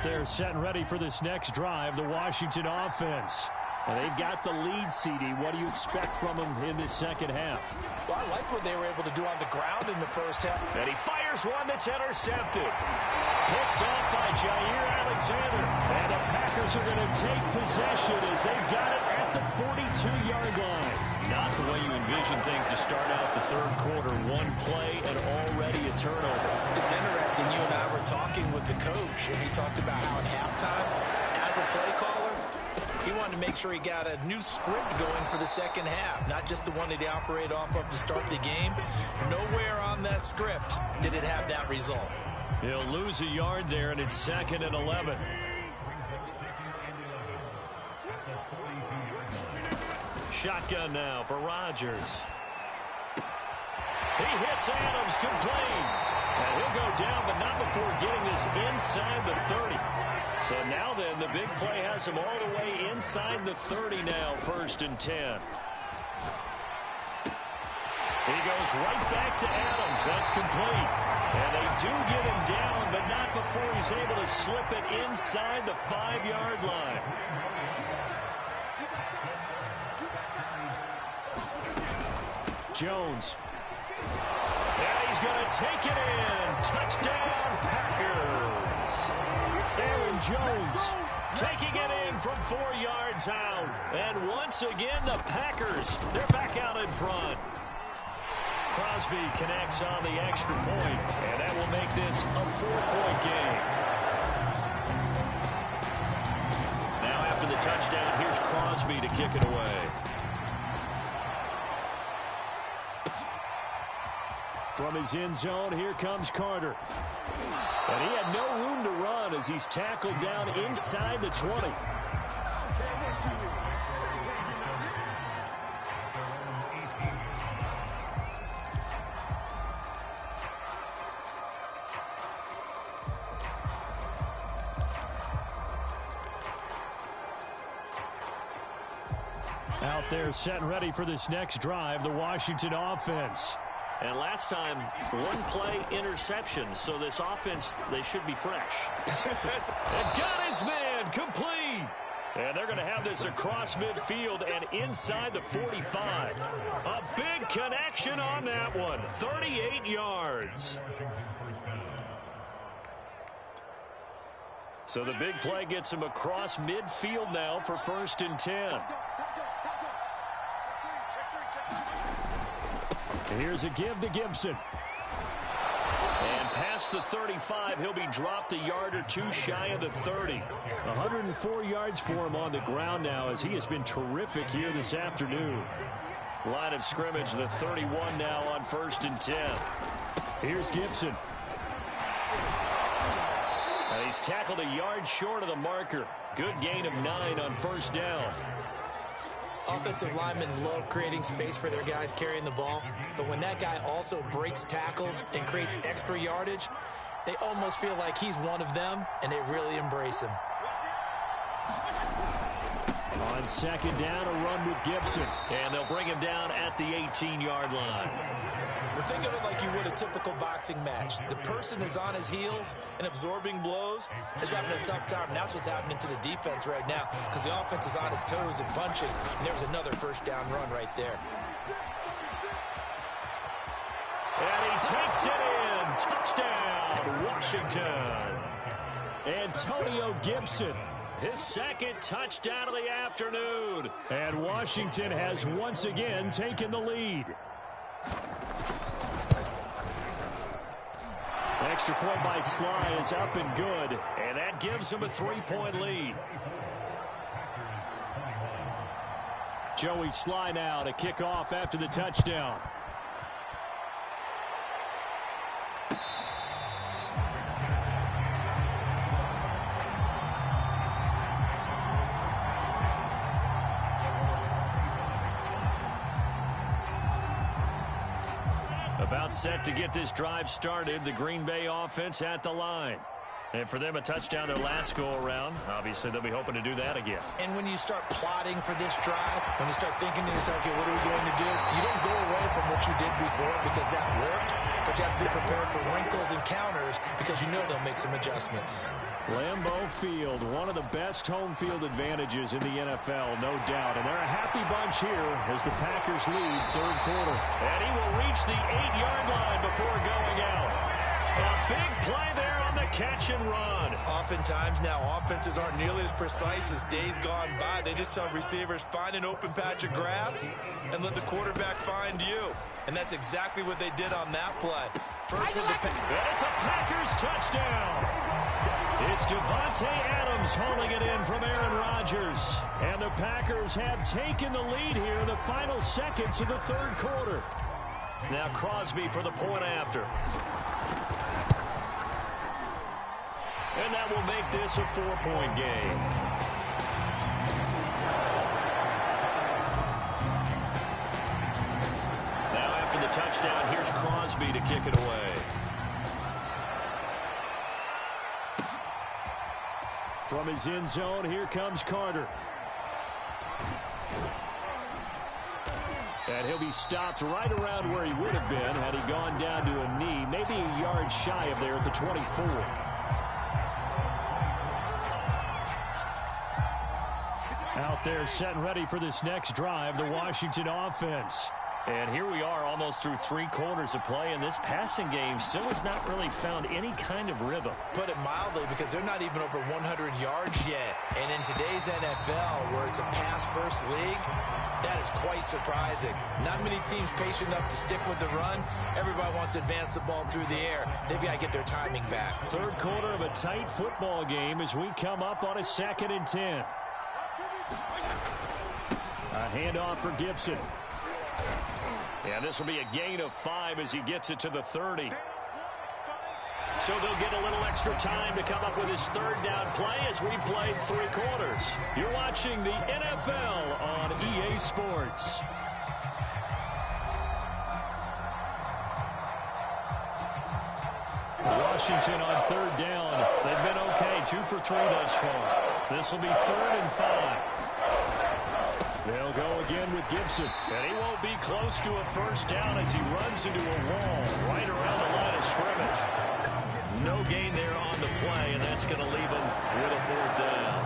They're set and ready for this next drive, the Washington offense. And they've got the lead, CD. What do you expect from them in this second half? Well, I like what they were able to do on the ground in the first half. And he fires one that's intercepted. Picked off by Jair Alexander. And the Packers are going to take possession as they've got it at the 42-yard line. Not the way you envision things to start out the third quarter. One play and already a turnover. It's interesting. You and I were talking with the coach, and he talked about how at halftime, as a play caller, he wanted to make sure he got a new script going for the second half, not just the one that he operated off of to start the game. Nowhere on that script did it have that result. He'll lose a yard there, and it's 2nd and 11. Shotgun now for Rodgers. He hits Adams complete. And he'll go down, but not before getting this inside the 30. So now then, the big play has him all the way inside the 30 now, 1st and 10. He goes right back to Adams. That's complete. And they do get him down, but not before he's able to slip it inside the 5-yard line. Jones. And he's going to take it in. Touchdown, Packers. Aaron Jones taking it in from 4 yards out. And once again, the Packers, they're back out in front. Crosby connects on the extra point, and that will make this a 4-point game. Now after the touchdown, here's Crosby to kick it away. From his end zone, here comes Carter. And he had no room to run as he's tackled down inside the 20. Out there set and ready for this next drive, the Washington offense. And last time, 1 play interception, so this offense, they should be fresh. And got his man complete. And they're going to have this across midfield and inside the 45. A big connection on that one, 38 yards. So the big play gets him across midfield now for 1st and 10. And here's a give to Gibson. And past the 35, he'll be dropped a yard or two shy of the 30. 104 yards for him on the ground now as he has been terrific here this afternoon. Line of scrimmage, the 31 now on 1st and 10. Here's Gibson. And he's tackled a yard short of the marker. Good gain of 9 on 1st down. Offensive linemen love creating space for their guys carrying the ball, but when that guy also breaks tackles and creates extra yardage, they almost feel like he's one of them, and they really embrace him. On 2nd down, a run with Gibson, and they'll bring him down at the 18-yard line. Well, think of it like you would a typical boxing match. The person is on his heels and absorbing blows is having a tough time. And that's what's happening to the defense right now because the offense is on his toes and punching. And there's another 1st down run right there. And he takes it in. Touchdown, Washington. Antonio Gibson, his 2nd touchdown of the afternoon. And Washington has once again taken the lead. Extra point by Sly is up and good, and that gives him a 3-point lead. Joey Sly now to kick off after the touchdown. About set to get this drive started. The Green Bay offense at the line. And for them, a touchdown their last go-around. Obviously, they'll be hoping to do that again. And when you start plotting for this drive, when you start thinking to yourself, okay, what are we going to do? You don't go away from what you did before because that worked. But you have to be prepared for wrinkles and counters because you know they'll make some adjustments. Lambeau Field, one of the best home field advantages in the NFL, no doubt. And they're a happy bunch here as the Packers lead 3rd quarter. And he will reach the 8-yard line before going out. A big play there on the catch and run. Oftentimes now offenses aren't nearly as precise as days gone by. They just tell receivers, find an open patch of grass and let the quarterback find you. And that's exactly what they did on that play. First with the it's a Packers touchdown. It's Devontae Adams holding it in from Aaron Rodgers. And the Packers have taken the lead here in the final seconds of the 3rd quarter. Now Crosby for the point after. And that will make this a 4-point game. Now after the touchdown, here's Crosby to kick it away. From his end zone, here comes Carter. And he'll be stopped right around where he would have been had he gone down to a knee, maybe a yard shy of there at the 24. Out there set and ready for this next drive, the Washington offense. And here we are almost through 3 quarters of play, and this passing game still has not really found any kind of rhythm. Put it mildly, because they're not even over 100 yards yet. And in today's NFL, where it's a pass-first league, that is quite surprising. Not many teams patient enough to stick with the run. Everybody wants to advance the ball through the air. They've got to get their timing back. 3rd quarter of a tight football game as we come up on a 2nd and 10. A handoff for Gibson. Yeah, this will be a gain of 5 as he gets it to the 30. So they'll get a little extra time to come up with his 3rd down play as we played 3 quarters. You're watching the NFL on EA Sports. Washington on 3rd down. They've been okay, 2 for 3 thus far. This will be 3rd and 5. They'll go again with Gibson. And he won't be close to a 1st down as he runs into a wall right around the line of scrimmage. No gain there on the play, and that's going to leave him with a 4th down.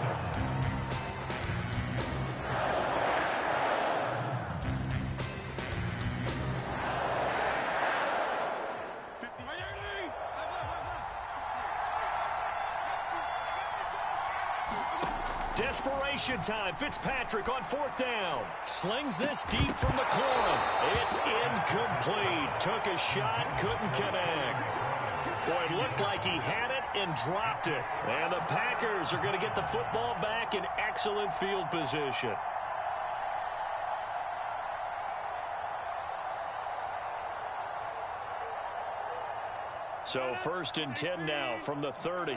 Desperation time. Fitzpatrick on 4th down. Slings this deep from McLaurin. It's incomplete. Took a shot, couldn't connect. Boy, it looked like he had it and dropped it. And the Packers are going to get the football back in excellent field position. So 1st and 10 now from the 30.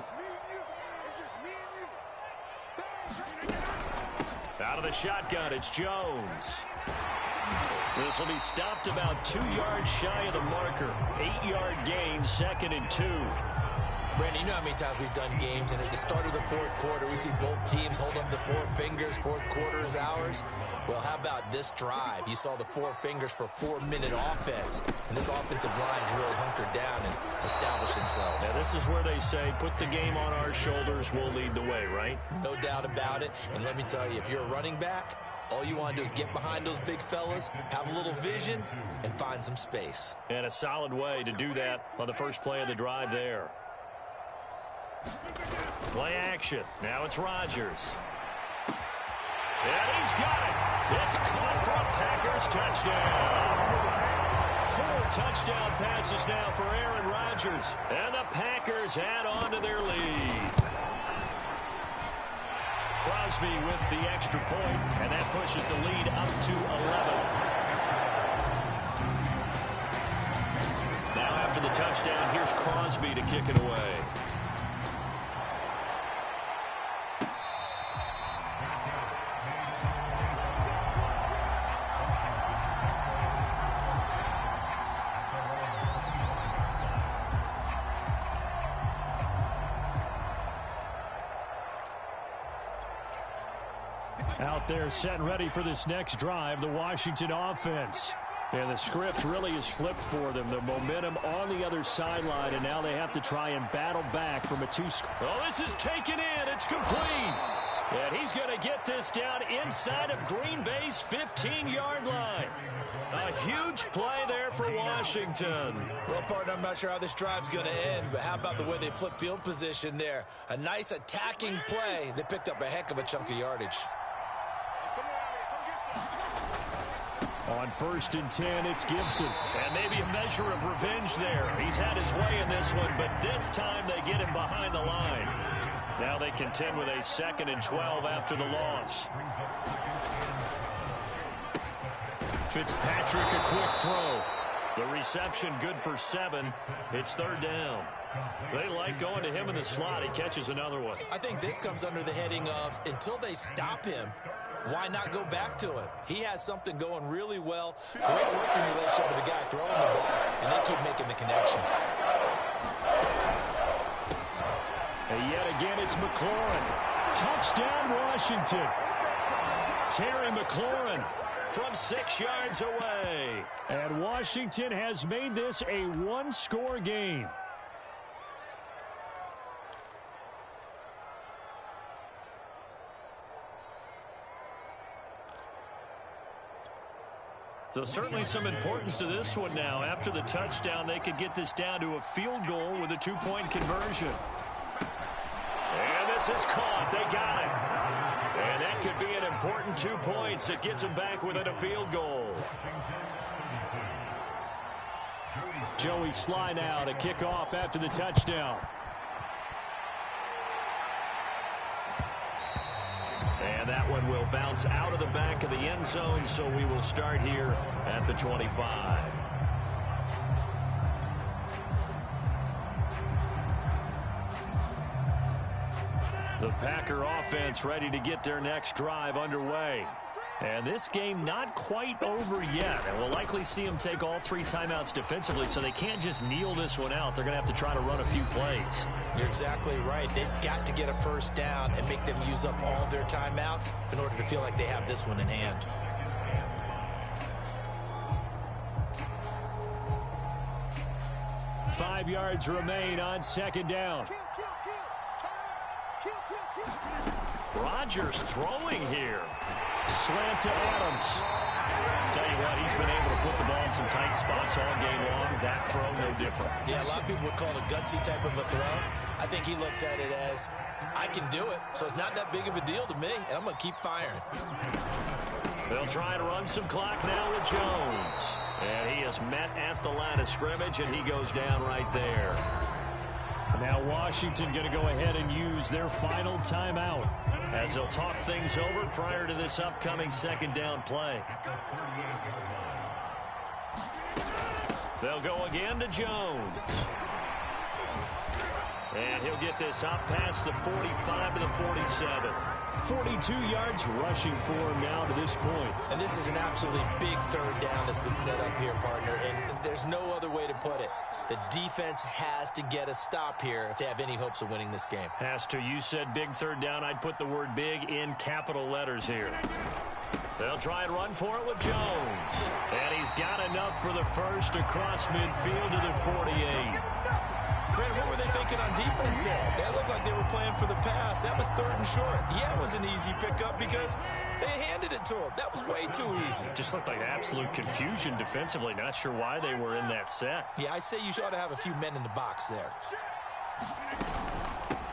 Out of the shotgun, it's Jones. This will be stopped about 2 yards shy of the marker. 8-yard gain, 2nd and 2. Brandon, you know how many times we've done games, and at the start of the 4th quarter, we see both teams hold up the 4 fingers, 4th quarter is ours. Well, how about this drive? You saw the 4 fingers for 4-minute offense, and this offensive line has really hunkered down and established themselves. Now, this is where they say, put the game on our shoulders, we'll lead the way, right? No doubt about it, and let me tell you, if you're a running back, all you want to do is get behind those big fellas, have a little vision, and find some space. And a solid way to do that on the first play of the drive there. Play action. Now it's Rodgers. And he's got it. It's caught for a Packers touchdown. 4 touchdown passes now for Aaron Rodgers. And the Packers add on to their lead. Crosby with the extra point, and that pushes the lead up to 11. Now after the touchdown, here's Crosby to kick it away. Out there set and ready for this next drive, the Washington offense. And the script really is flipped for them. The momentum on the other sideline, and now they have to try and battle back from a 2-score. Oh, this is taken in. It's complete. And he's going to get this down inside of Green Bay's 15-yard line. A huge play there for Washington. Well, partner, I'm not sure how this drive's going to end, but how about the way they flip field position there? A nice attacking play. They picked up a heck of a chunk of yardage. On 1st and 10, it's Gibson. And maybe a measure of revenge there. He's had his way in this one, but this time they get him behind the line. Now they contend with a 2nd and 12 after the loss. Fitzpatrick, a quick throw. The reception good for 7. It's 3rd down. They like going to him in the slot. He catches another one. I think this comes under the heading of, until they stop him, why not go back to him? He has something going really well. Great working relationship with the guy throwing the ball, and they keep making the connection. And yet again, it's McLaurin. Touchdown, Washington. Terry McLaurin from 6 yards away. And Washington has made this a 1-score game. So certainly some importance to this one now. After the touchdown, they could get this down to a field goal with a 2-point conversion. And this is caught. They got it. And that could be an important 2 points. It gets them back within a field goal. Joey Sly now to kick off after the touchdown. And that one will bounce out of the back of the end zone, so we will start here at the 25. The Packer offense ready to get their next drive underway. And this game not quite over yet. And we'll likely see them take all 3 timeouts defensively, so they can't just kneel this one out. They're going to have to try to run a few plays. You're exactly right. They've got to get a first down and make them use up all their timeouts in order to feel like they have this one in hand. Five yards remain on 2nd down. Rodgers throwing here. Slant to Adams. Tell you what, he's been able to put the ball in some tight spots all game long. That throw, no different. Yeah, a lot of people would call it a gutsy type of a throw. I think he looks at it as I can do it, so it's not that big of a deal to me, and I'm going to keep firing. They'll try and run some clock now with Jones. And he is met at the line of scrimmage, and he goes down right there. Now Washington going to go ahead and use their final timeout as they'll talk things over prior to this upcoming second down play. They'll go again to Jones. And he'll get this up past the 45 to the 47. 42 yards rushing for him now to this point. And this is an absolutely big third down that's been set up here, partner, and there's no other way to put it. The defense has to get a stop here if they have any hopes of winning this game. Has to. You said big third down. I'd put the word big in capital letters here. They'll try and run for it with Jones. And he's got enough for the first across midfield to the 48. Brandon, what were they thinking on defense there? They looked like they were playing for the pass. That was 3rd and short. Yeah, it was an easy pickup because they handed it to him. That was way too easy. Just looked like absolute confusion defensively. Not sure why they were in that set. Yeah, I'd say you ought to have a few men in the box there.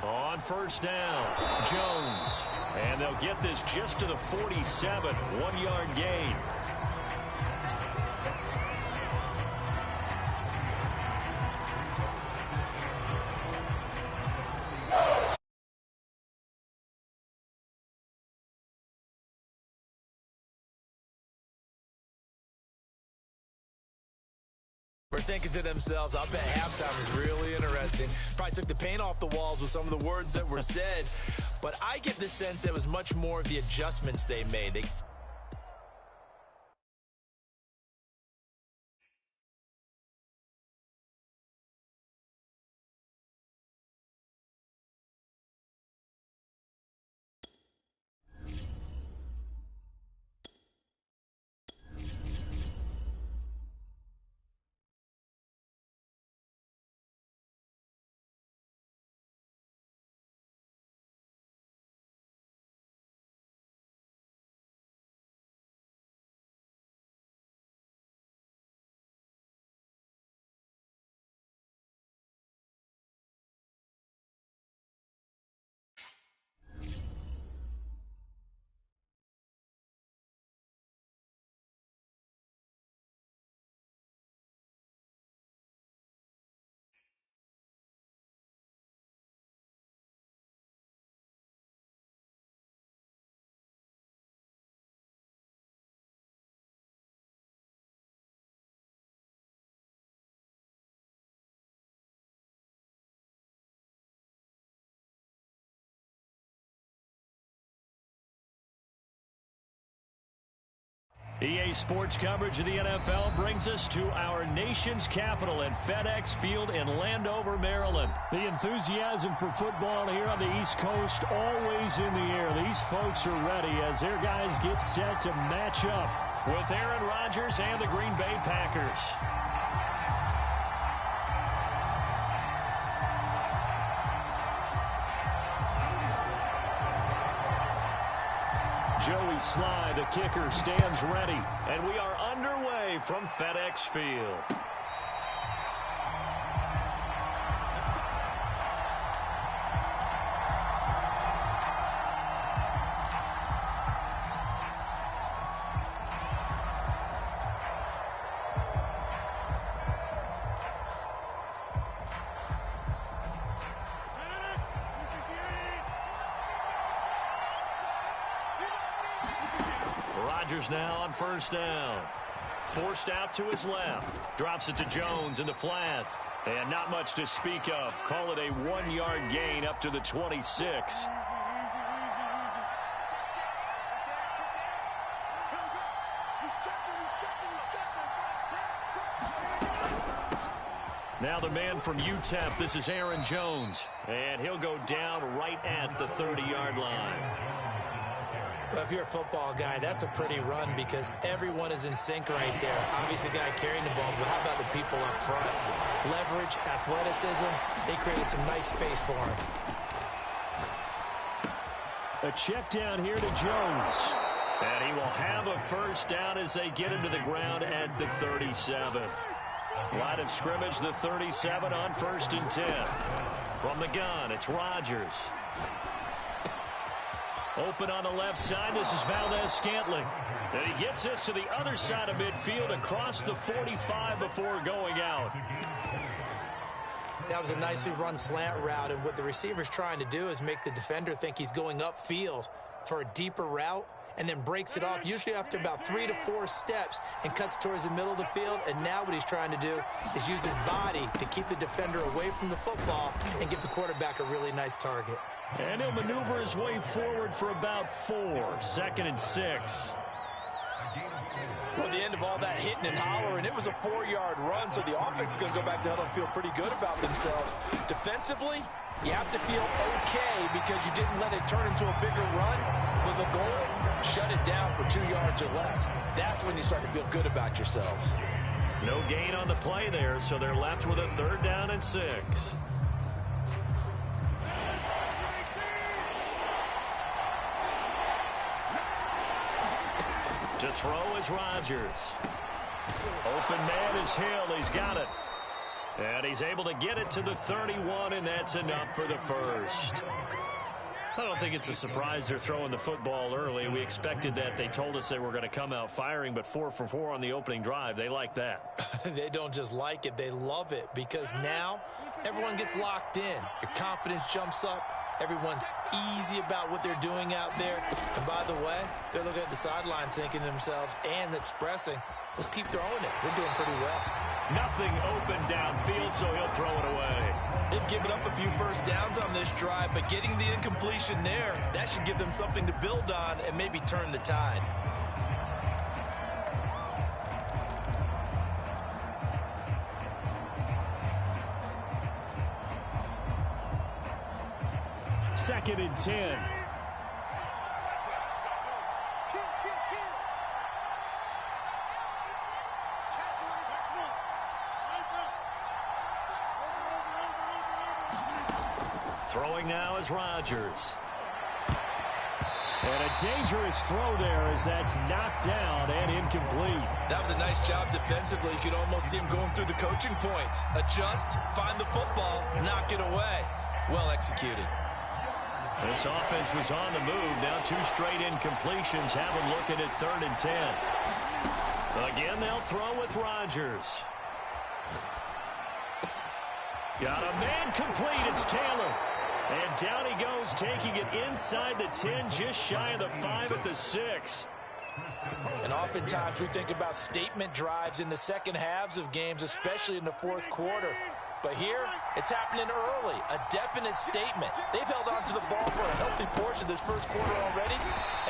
On first down, Jones. And they'll get this just to the 47, 1-yard gain. We're thinking to themselves, I'll bet halftime is really interesting. Probably took the paint off the walls with some of the words that were said. But I get the sense it was much more of the adjustments they made. EA Sports coverage of the NFL brings us to our nation's capital at FedEx Field in Landover, Maryland. The enthusiasm for football here on the East Coast always in the air. These folks are ready as their guys get set to match up with Aaron Rodgers and the Green Bay Packers. Joey Sly, the kicker, stands ready. And we are underway from FedEx Field. Rodgers now on first down. Forced out to his left. Drops it to Jones in the flat. And not much to speak of. Call it a 1-yard gain up to the 26. Now the man from UTEP, this is Aaron Jones. And he'll go down right at the 30-yard line. Well, if you're a football guy, that's a pretty run because everyone is in sync right there. Obviously, the guy carrying the ball, but how about the people up front? Leverage, athleticism, they created some nice space for him. A check down here to Jones. And he will have a first down as they get into the ground at the 37. Line of scrimmage, the 37 on 1st and 10. From the gun, it's Rodgers. Open on the left side. This is Valdez-Scantling. And he gets us to the other side of midfield across the 45 before going out. That was a nicely run slant route, and what the receiver's trying to do is make the defender think he's going upfield for a deeper route, and then breaks it off, usually after about 3 to 4 steps, and cuts towards the middle of the field. And now what he's trying to do is use his body to keep the defender away from the football and give the quarterback a really nice target. And he'll maneuver his way forward for about 4. 2nd and 6. Well, at the end of all that hitting and hollering, it was a 4-yard run, so the offense is going to go back down and feel pretty good about themselves. Defensively, you have to feel okay because you didn't let it turn into a bigger run. But the goal, shut it down for 2 yards or less. That's when you start to feel good about yourselves. No gain on the play there, so they're left with a 3rd down and 6. To throw is Rodgers. Open man is Hill. He's got it. And he's able to get it to the 31, and that's enough for the first. I don't think it's a surprise they're throwing the football early. We expected that. They told us they were going to come out firing, but 4 for 4 on the opening drive. They like that. They don't just like it. They love it because now everyone gets locked in. Your confidence jumps up. Everyone's easy about what they're doing out there. And by the way, they're looking at the sidelines thinking to themselves and expressing, let's keep throwing it. We're doing pretty well. Nothing open downfield, so he'll throw it away. They've given up a few first downs on this drive, but getting the incompletion there, that should give them something to build on and maybe turn the tide. Second and 10. Throwing now is Rodgers. And a dangerous throw there as that's knocked down and incomplete. That was a nice job defensively. You could almost see him going through the coaching points. Adjust, find the football, knock it away. Well executed. This offense was on the move. Now 2 straight incompletions have them looking at 3rd and 10. Again, they'll throw with Rodgers. Got a man complete. It's Taylor. And down he goes, taking it inside the 10, just shy of the 5 at the 6. And oftentimes we think about statement drives in the second halves of games, especially in the 4th quarter. But here, it's happening early, a definite statement. They've held on to the ball for a healthy portion of this 1st quarter already,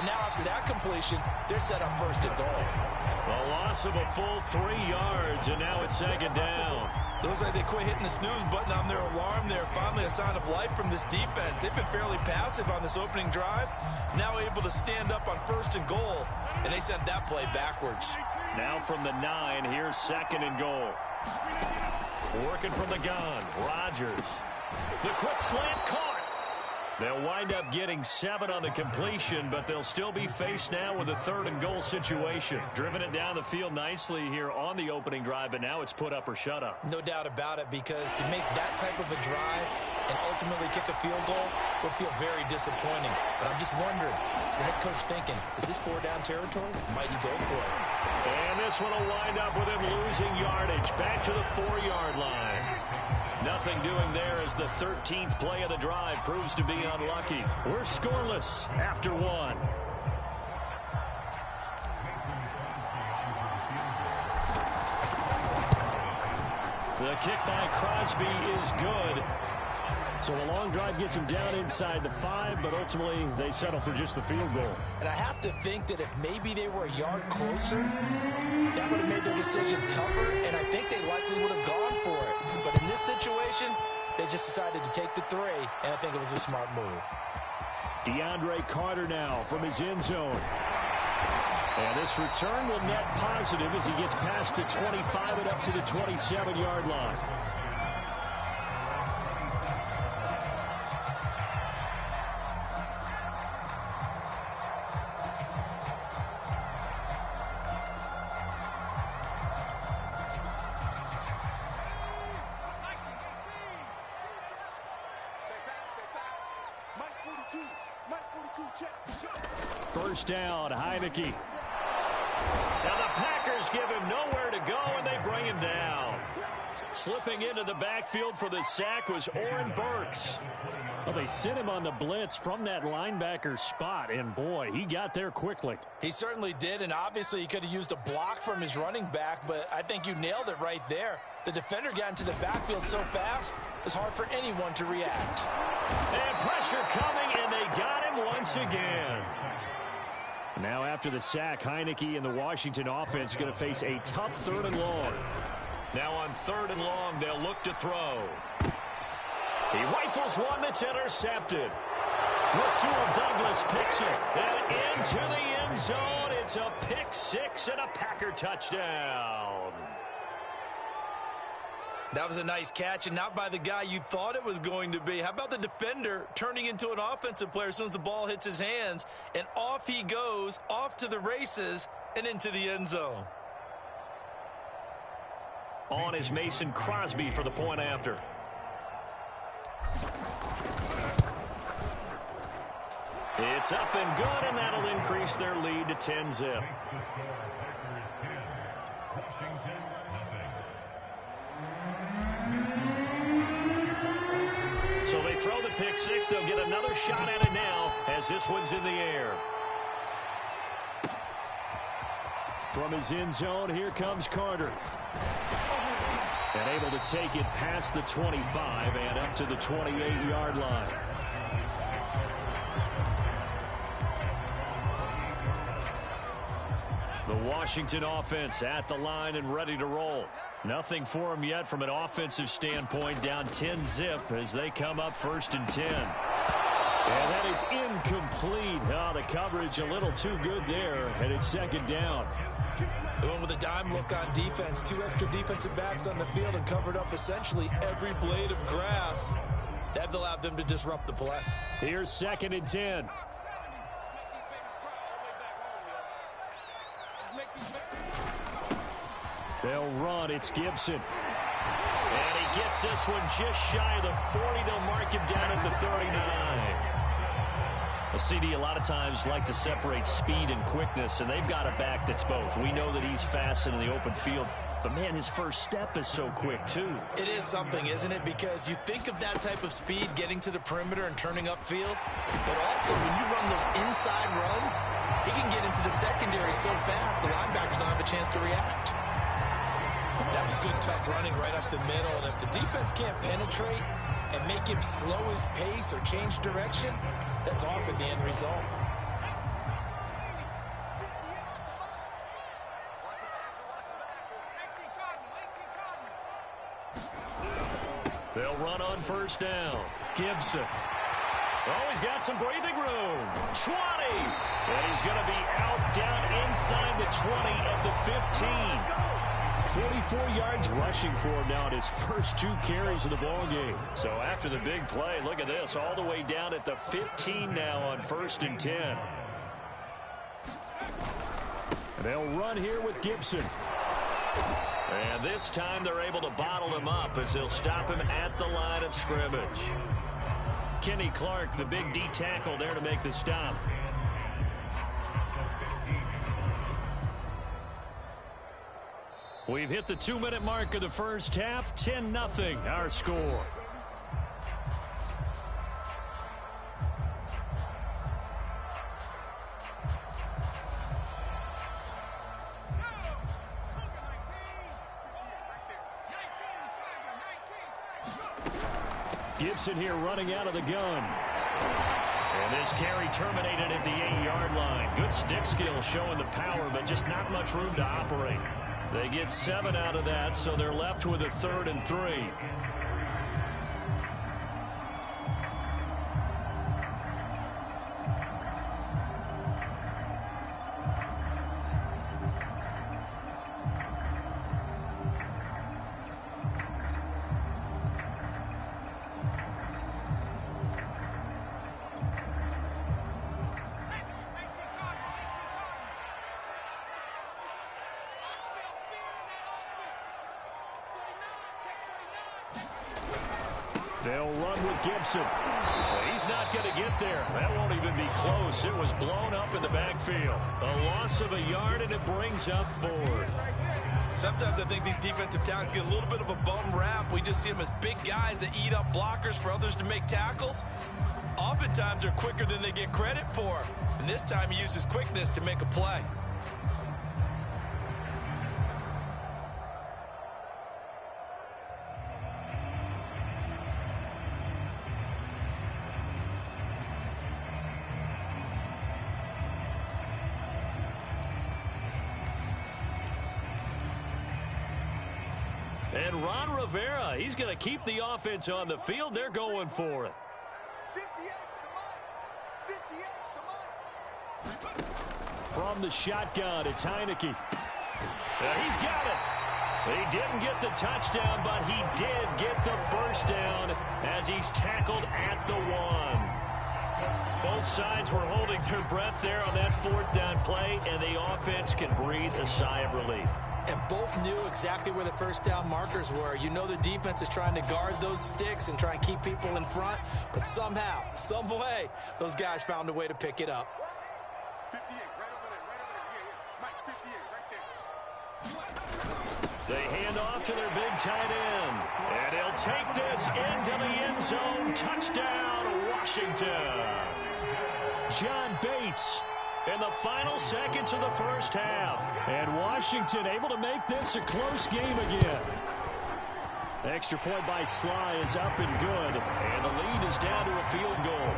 and now after that completion, they're set up 1st and goal. A loss of a full 3 yards, and now it's 2nd down. Looks like they quit hitting the snooze button on their alarm there. Finally a sign of life from this defense. They've been fairly passive on this opening drive, now able to stand up on 1st and goal, and they sent that play backwards. Now from the 9, here's 2nd and goal. Working from the gun, Rodgers. The quick slant caught. They'll wind up getting 7 on the completion, but they'll still be faced now with a 3rd and goal situation. Driven it down the field nicely here on the opening drive, but now it's put up or shut up. No doubt about it, because to make that type of a drive and ultimately kick a field goal would feel very disappointing. But I'm just wondering, is the head coach thinking, is this 4-down territory? Might he go for it? And this one will wind up with him losing yardage back to the 4-yard line. Nothing doing there as the 13th play of the drive proves to be unlucky. We're scoreless after 1. The kick by Crosby is good. So a long drive gets them down inside the 5, but ultimately they settle for just the field goal. And I have to think that if maybe they were a yard closer, that would have made their decision tougher, and I think they likely would have gone for it. But in this situation, they just decided to take the 3, and I think it was a smart move. DeAndre Carter now from his end zone. And this return will net positive as he gets past the 25 and up to the 27-yard line. First down, Heineke. Now the Packers give him nowhere to go, and they bring him down. Slipping into the backfield for the sack was Oren Burks. Well, they sent him on the blitz from that linebacker spot, and boy, he got there quickly. He certainly did, and obviously he could have used a block from his running back, but I think you nailed it right there. The defender got into the backfield so fast, it was hard for anyone to react. And pressure coming, and they got him once again. Now after the sack, Heineke and the Washington offense are going to face a tough 3rd and long. Now on 3rd and long, they'll look to throw. He rifles one that's intercepted. Rasul Douglas picks it. And into the end zone. It's a pick six and a Packer touchdown. That was a nice catch, and not by the guy you thought it was going to be. How about the defender turning into an offensive player as soon as the ball hits his hands, and off he goes, off to the races, and into the end zone. On is Mason Crosby for the point after. It's up and good, and that'll increase their lead to 10-zip. So they throw the pick six. They'll get another shot at it now as this one's in the air. From his end zone, here comes Carter. And able to take it past the 25 and up to the 28-yard line. The Washington offense at the line and ready to roll. Nothing for them yet from an offensive standpoint, down 10-zip as they come up 1st and 10. And that is incomplete. Oh, the coverage a little too good there, and it's 2nd down. They went with a dime look on defense. 2 extra defensive backs on the field and covered up essentially every blade of grass. That allowed them to disrupt the play. Here's 2nd and 10. They'll run. It's Gibson. And he gets this one just shy of the 40. They'll mark him down at the 39. A CD a lot of times like to separate speed and quickness, and they've got a back that's both. We know that he's fast in the open field, but, man, his first step is so quick, too. It is something, isn't it? Because you think of that type of speed getting to the perimeter and turning upfield, but also when you run those inside runs, he can get into the secondary so fast the linebackers don't have a chance to react. That was good, tough running right up the middle, and if the defense can't penetrate and make him slow his pace or change direction, that's often the end result. They'll run on 1st down. Gibson. Oh, he's got some breathing room. 20. And he's going to be out down inside the 20 of the 15. 44 yards rushing for him now in his first 2 carries of the ball game. So after the big play, look at this, all the way down at the 15 now on 1st and 10. And they'll run here with Gibson. And this time they're able to bottle him up as they'll stop him at the line of scrimmage. Kenny Clark, the big D tackle there to make the stop. We've hit the 2-minute mark of the first half. 10-0 our score. Gibson here running out of the gun. And this carry terminated at the 8-yard line. Good stick skill showing the power, but just not much room to operate. They get 7 out of that, so they're left with a 3rd and 3. They'll run with Gibson. He's not going to get there. That won't even be close. It was blown up in the backfield. A loss of a yard, and it brings up 4th. Sometimes I think these defensive tackles get a little bit of a bum rap. We just see them as big guys that eat up blockers for others to make tackles. Oftentimes, they're quicker than they get credit for. And this time, he used his quickness to make a play. And Ron Rivera, he's going to keep the offense on the field. They're going for it. 58 to Mike. From the shotgun, it's Heineke. He's got it. He didn't get the touchdown, but he did get the first down as he's tackled at the 1. Both sides were holding their breath there on that 4th down play, and the offense can breathe a sigh of relief. And both knew exactly where the first down markers were. You know the defense is trying to guard those sticks and try and keep people in front. But somehow, some way, those guys found a way to pick it up. 58, right over there. Yeah, Mike, 58, right there. They hand off to their big tight end. And he'll take this into the end zone. Touchdown, Washington. John Bates in the final seconds of the first half. And Washington able to make this a close game again. The extra point by Sly is up and good. And the lead is down to a field goal.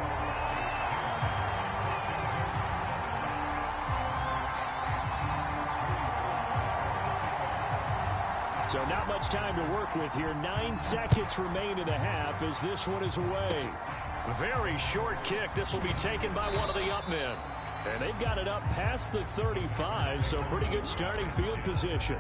So not much time to work with here. 9 seconds remain in the half as this one is away. Very short kick. This will be taken by one of the up men. And they've got it up past the 35, so pretty good starting field position.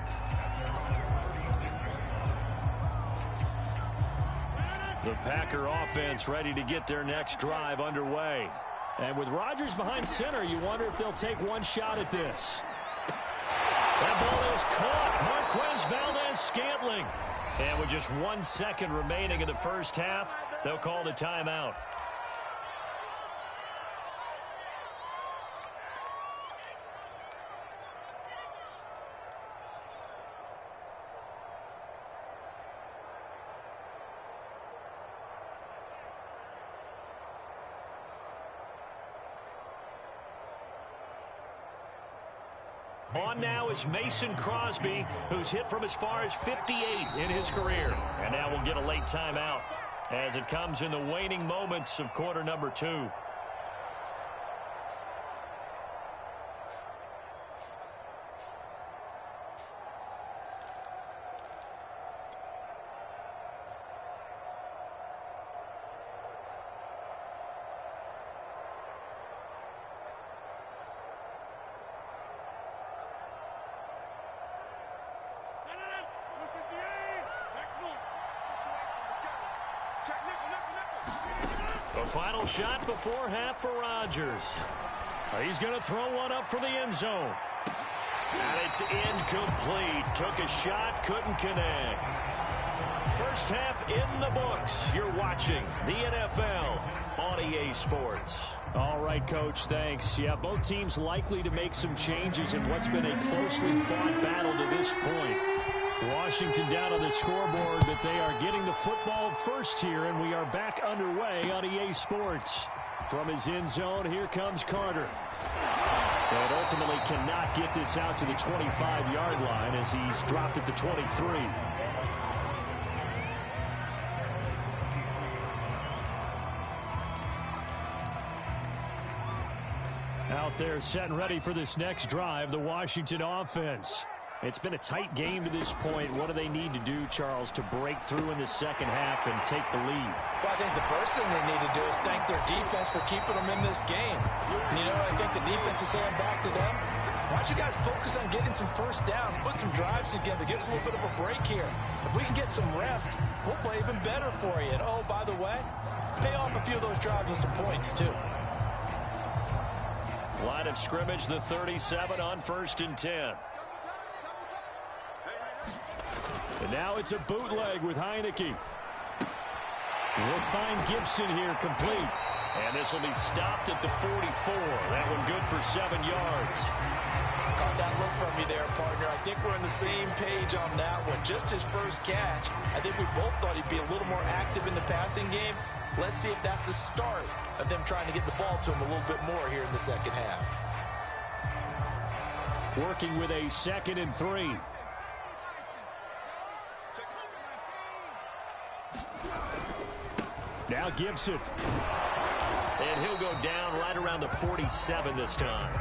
The Packer offense ready to get their next drive underway. And with Rodgers behind center, you wonder if they'll take one shot at this. That ball is caught. Marquez Valdez-Scantling. And with just 1 second remaining in the first half, they'll call the timeout. On now is Mason Crosby, who's hit from as far as 58 in his career. And now we'll get a late timeout as it comes in the waning moments of quarter number 2. The final shot before half for Rodgers. He's going to throw one up for the end zone. And it's incomplete. Took a shot, couldn't connect. First half in the books. You're watching the NFL on EA Sports. All right, Coach, thanks. Yeah, both teams likely to make some changes in what's been a closely fought battle to this point. Washington down on the scoreboard, but they are getting the football first here, and we are back underway on EA Sports. From his end zone, here comes Carter. And ultimately cannot get this out to the 25-yard line as he's dropped at the 23. Out there set and ready for this next drive, the Washington offense. It's been a tight game to this point. What do they need to do, Charles, to break through in the second half and take the lead? Well, I think the first thing they need to do is thank their defense for keeping them in this game. You know, I think the defense is saying back to them, why don't you guys focus on getting some first downs, put some drives together, give us a little bit of a break here. If we can get some rest, we'll play even better for you. And, oh, by the way, pay off a few of those drives with some points, too. Line of scrimmage, the 37 on 1st and 10. And now it's a bootleg with Heineke. We'll find Gibson here complete. And this will be stopped at the 44. That one good for 7 yards. Caught that look from you there, partner. I think we're on the same page on that one. Just his first catch, I think we both thought he'd be a little more active in the passing game. Let's see if that's the start of them trying to get the ball to him a little bit more here in the second half. Working with a 2nd and 3. Now Gibson. And he'll go down right around the 47 this time.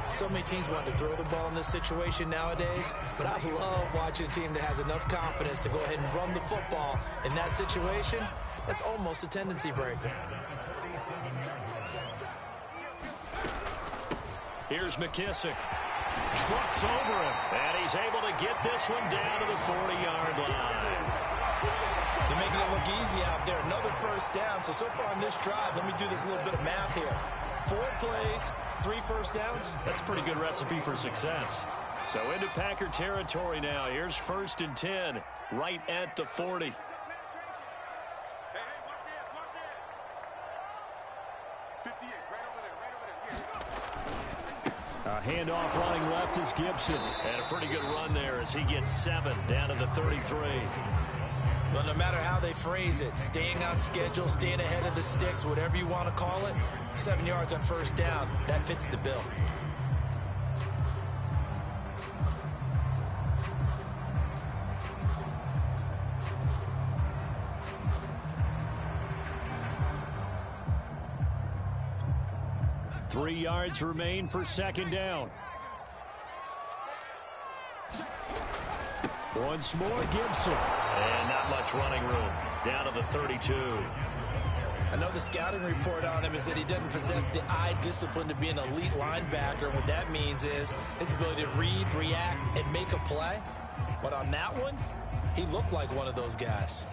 So many teams want to throw the ball in this situation nowadays, but I love watching a team that has enough confidence to go ahead and run the football in that situation. That's almost a tendency breaker. Here's McKissick. Trucks over him, and he's able to get this one down to the 40-yard line. They're making it look easy out there. Another first down. So far on this drive, let me do this little bit of math here. 4 plays, 3 first downs. That's a pretty good recipe for success. So into Packer territory now. Here's 1st and 10, right at the 40. A handoff running left is Gibson. And a pretty good run there as he gets 7 down to the 33. Well, no matter how they phrase it, staying on schedule, staying ahead of the sticks, whatever you want to call it, 7 yards on first down, that fits the bill. Three yards remain for 2nd down. Once more, Gibson. And not much running room. Down to the 32. I know the scouting report on him is that he doesn't possess the eye discipline to be an elite linebacker. What that means is his ability to read, react, and make a play. But on that one, he looked like one of those guys.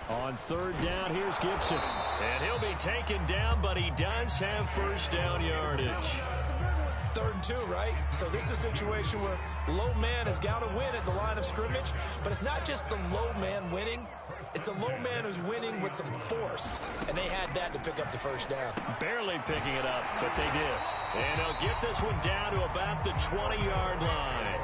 On 3rd down, here's Gibson. And he'll be taken down, but he does have first down yardage. 3rd and 2, right? So this is a situation where low man has got to win at the line of scrimmage, but it's not just the low man winning. It's the low man who's winning with some force, and they had that to pick up the first down. Barely picking it up, but they did. And they'll get this one down to about the 20-yard line.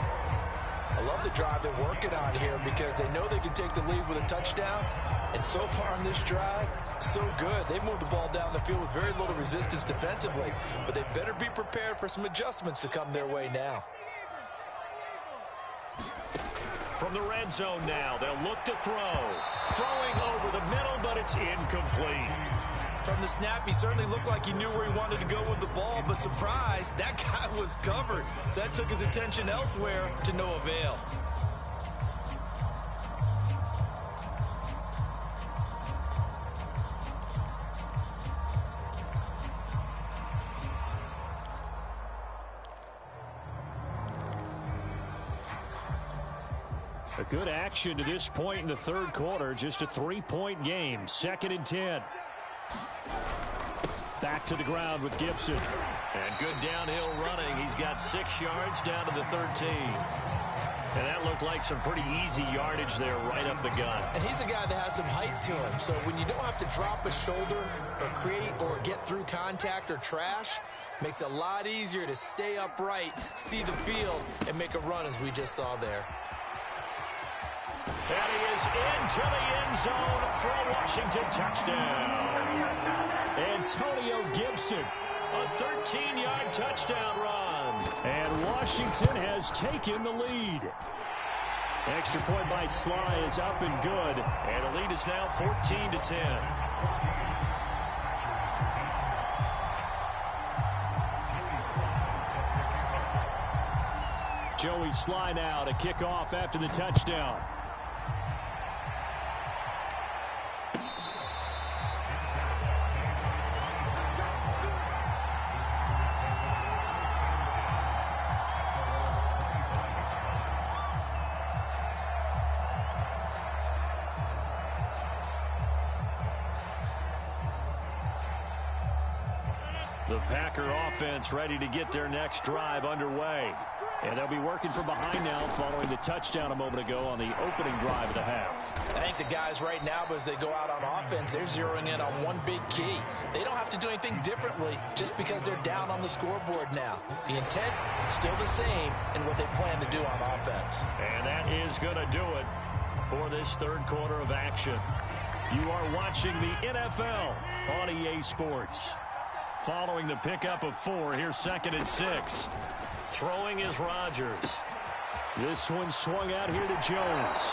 I love the drive they're working on here because they know they can take the lead with a touchdown. And so far on this drive, so good. They moved the ball down the field with very little resistance defensively. But they better be prepared for some adjustments to come their way now. From the red zone now, they'll look to throw. Throwing over the middle, but it's incomplete. From the snap, he certainly looked like he knew where he wanted to go with the ball, but surprise, that guy was covered. So that took his attention elsewhere to no avail. A good action to this point in the 3rd quarter. Just a 3-point game. 2nd and 10. Back to the ground with Gibson. And good downhill running. He's got 6 yards down to the 13. And that looked like some pretty easy yardage there right up the gut. And he's a guy that has some height to him. So when you don't have to drop a shoulder or create or get through contact or trash, makes it a lot easier to stay upright, see the field, and make a run as we just saw there. And he is into the end zone for a Washington touchdown. Antonio Gibson, a 13-yard touchdown run. And Washington has taken the lead. Extra point by Sly is up and good. And the lead is now 14-10. Joey Sly now to kick off after the touchdown. The Packer offense ready to get their next drive underway. And they'll be working from behind now following the touchdown a moment ago on the opening drive of the half. I think the guys right now, as they go out on offense, they're zeroing in on one big key. They don't have to do anything differently just because they're down on the scoreboard now. The intent still the same in what they plan to do on offense. And that is going to do it for this third quarter of action. You are watching the NFL on EA Sports. Following the pickup of 4, here's 2nd and 6. Throwing is Rodgers. This one swung out here to Jones.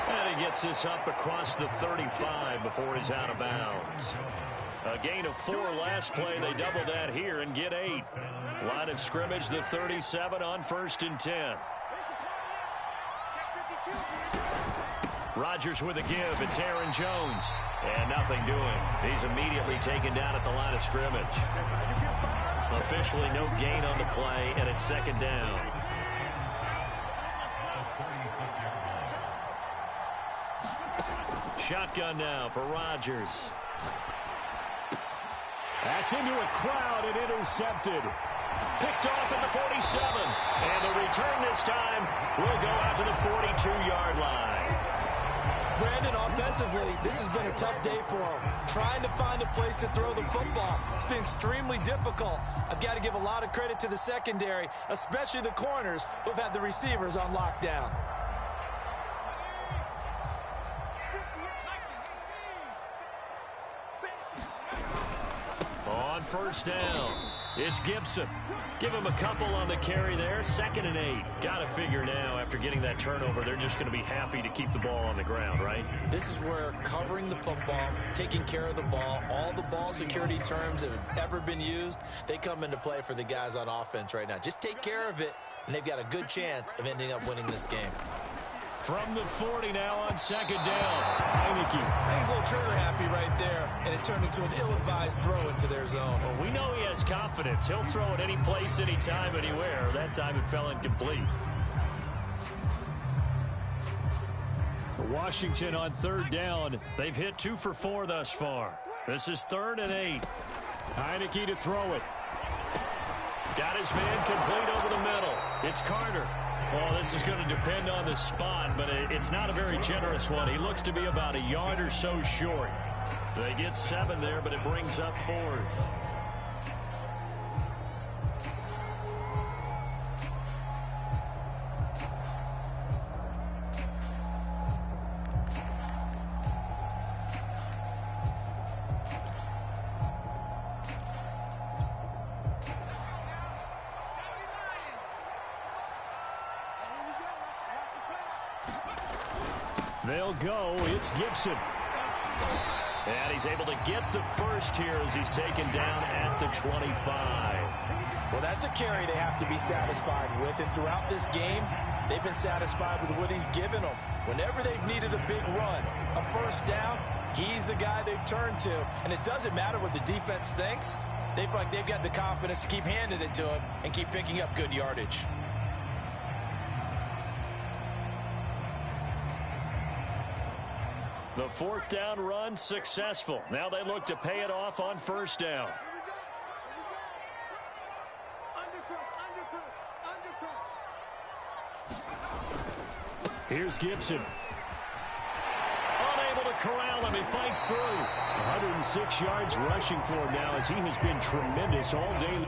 And he gets this up across the 35 before he's out of bounds. A gain of 4 last play. They double that here and get 8. Line of scrimmage, the 37 on 1st and 10. Rodgers with a give. It's Aaron Jones. And nothing doing. He's immediately taken down at the line of scrimmage. Officially no gain on the play, and it's 2nd down. Shotgun now for Rodgers. That's into a crowd and intercepted. Picked off at the 47. And the return this time will go out to the 42-yard line. Brandon, offensively, this has been a tough day for him. Trying to find a place to throw the football. It's been extremely difficult. I've got to give a lot of credit to the secondary, especially the corners who've had the receivers on lockdown. On 1st down, it's Gibson. Give him a couple on the carry there. 2nd and 8. Got to figure now, after getting that turnover, they're just going to be happy to keep the ball on the ground, right? This is where covering the football, taking care of the ball, all the ball security terms that have ever been used, they come into play for the guys on offense right now. Just take care of it, and they've got a good chance of ending up winning this game. From the 40 now on 2nd down. Heineke. I think he's a little trigger happy right there, and it turned into an ill-advised throw into their zone. Well, we know he has confidence. He'll throw it any place, anytime, anywhere. That time it fell incomplete. Washington on 3rd down. They've hit 2 for 4 thus far. This is 3rd and 8. Heineke to throw it. Got his man complete over the middle. It's Carter. Well, this is going to depend on the spot, but it's not a very generous one. He looks to be about a yard or so short. They get 7 there, but it brings up 4th. They'll go. It's Gibson. And he's able to get the first here as he's taken down at the 25. Well, that's a carry they have to be satisfied with. And throughout this game, they've been satisfied with what he's given them. Whenever they've needed a big run, a 1st down, he's the guy they've turned to. And it doesn't matter what the defense thinks. They feel like they've got the confidence to keep handing it to him and keep picking up good yardage. The 4th down run successful. Now they look to pay it off on 1st down. Here's Gibson. Unable to corral him. He fights through. 106 yards rushing for him now as he has been tremendous all day.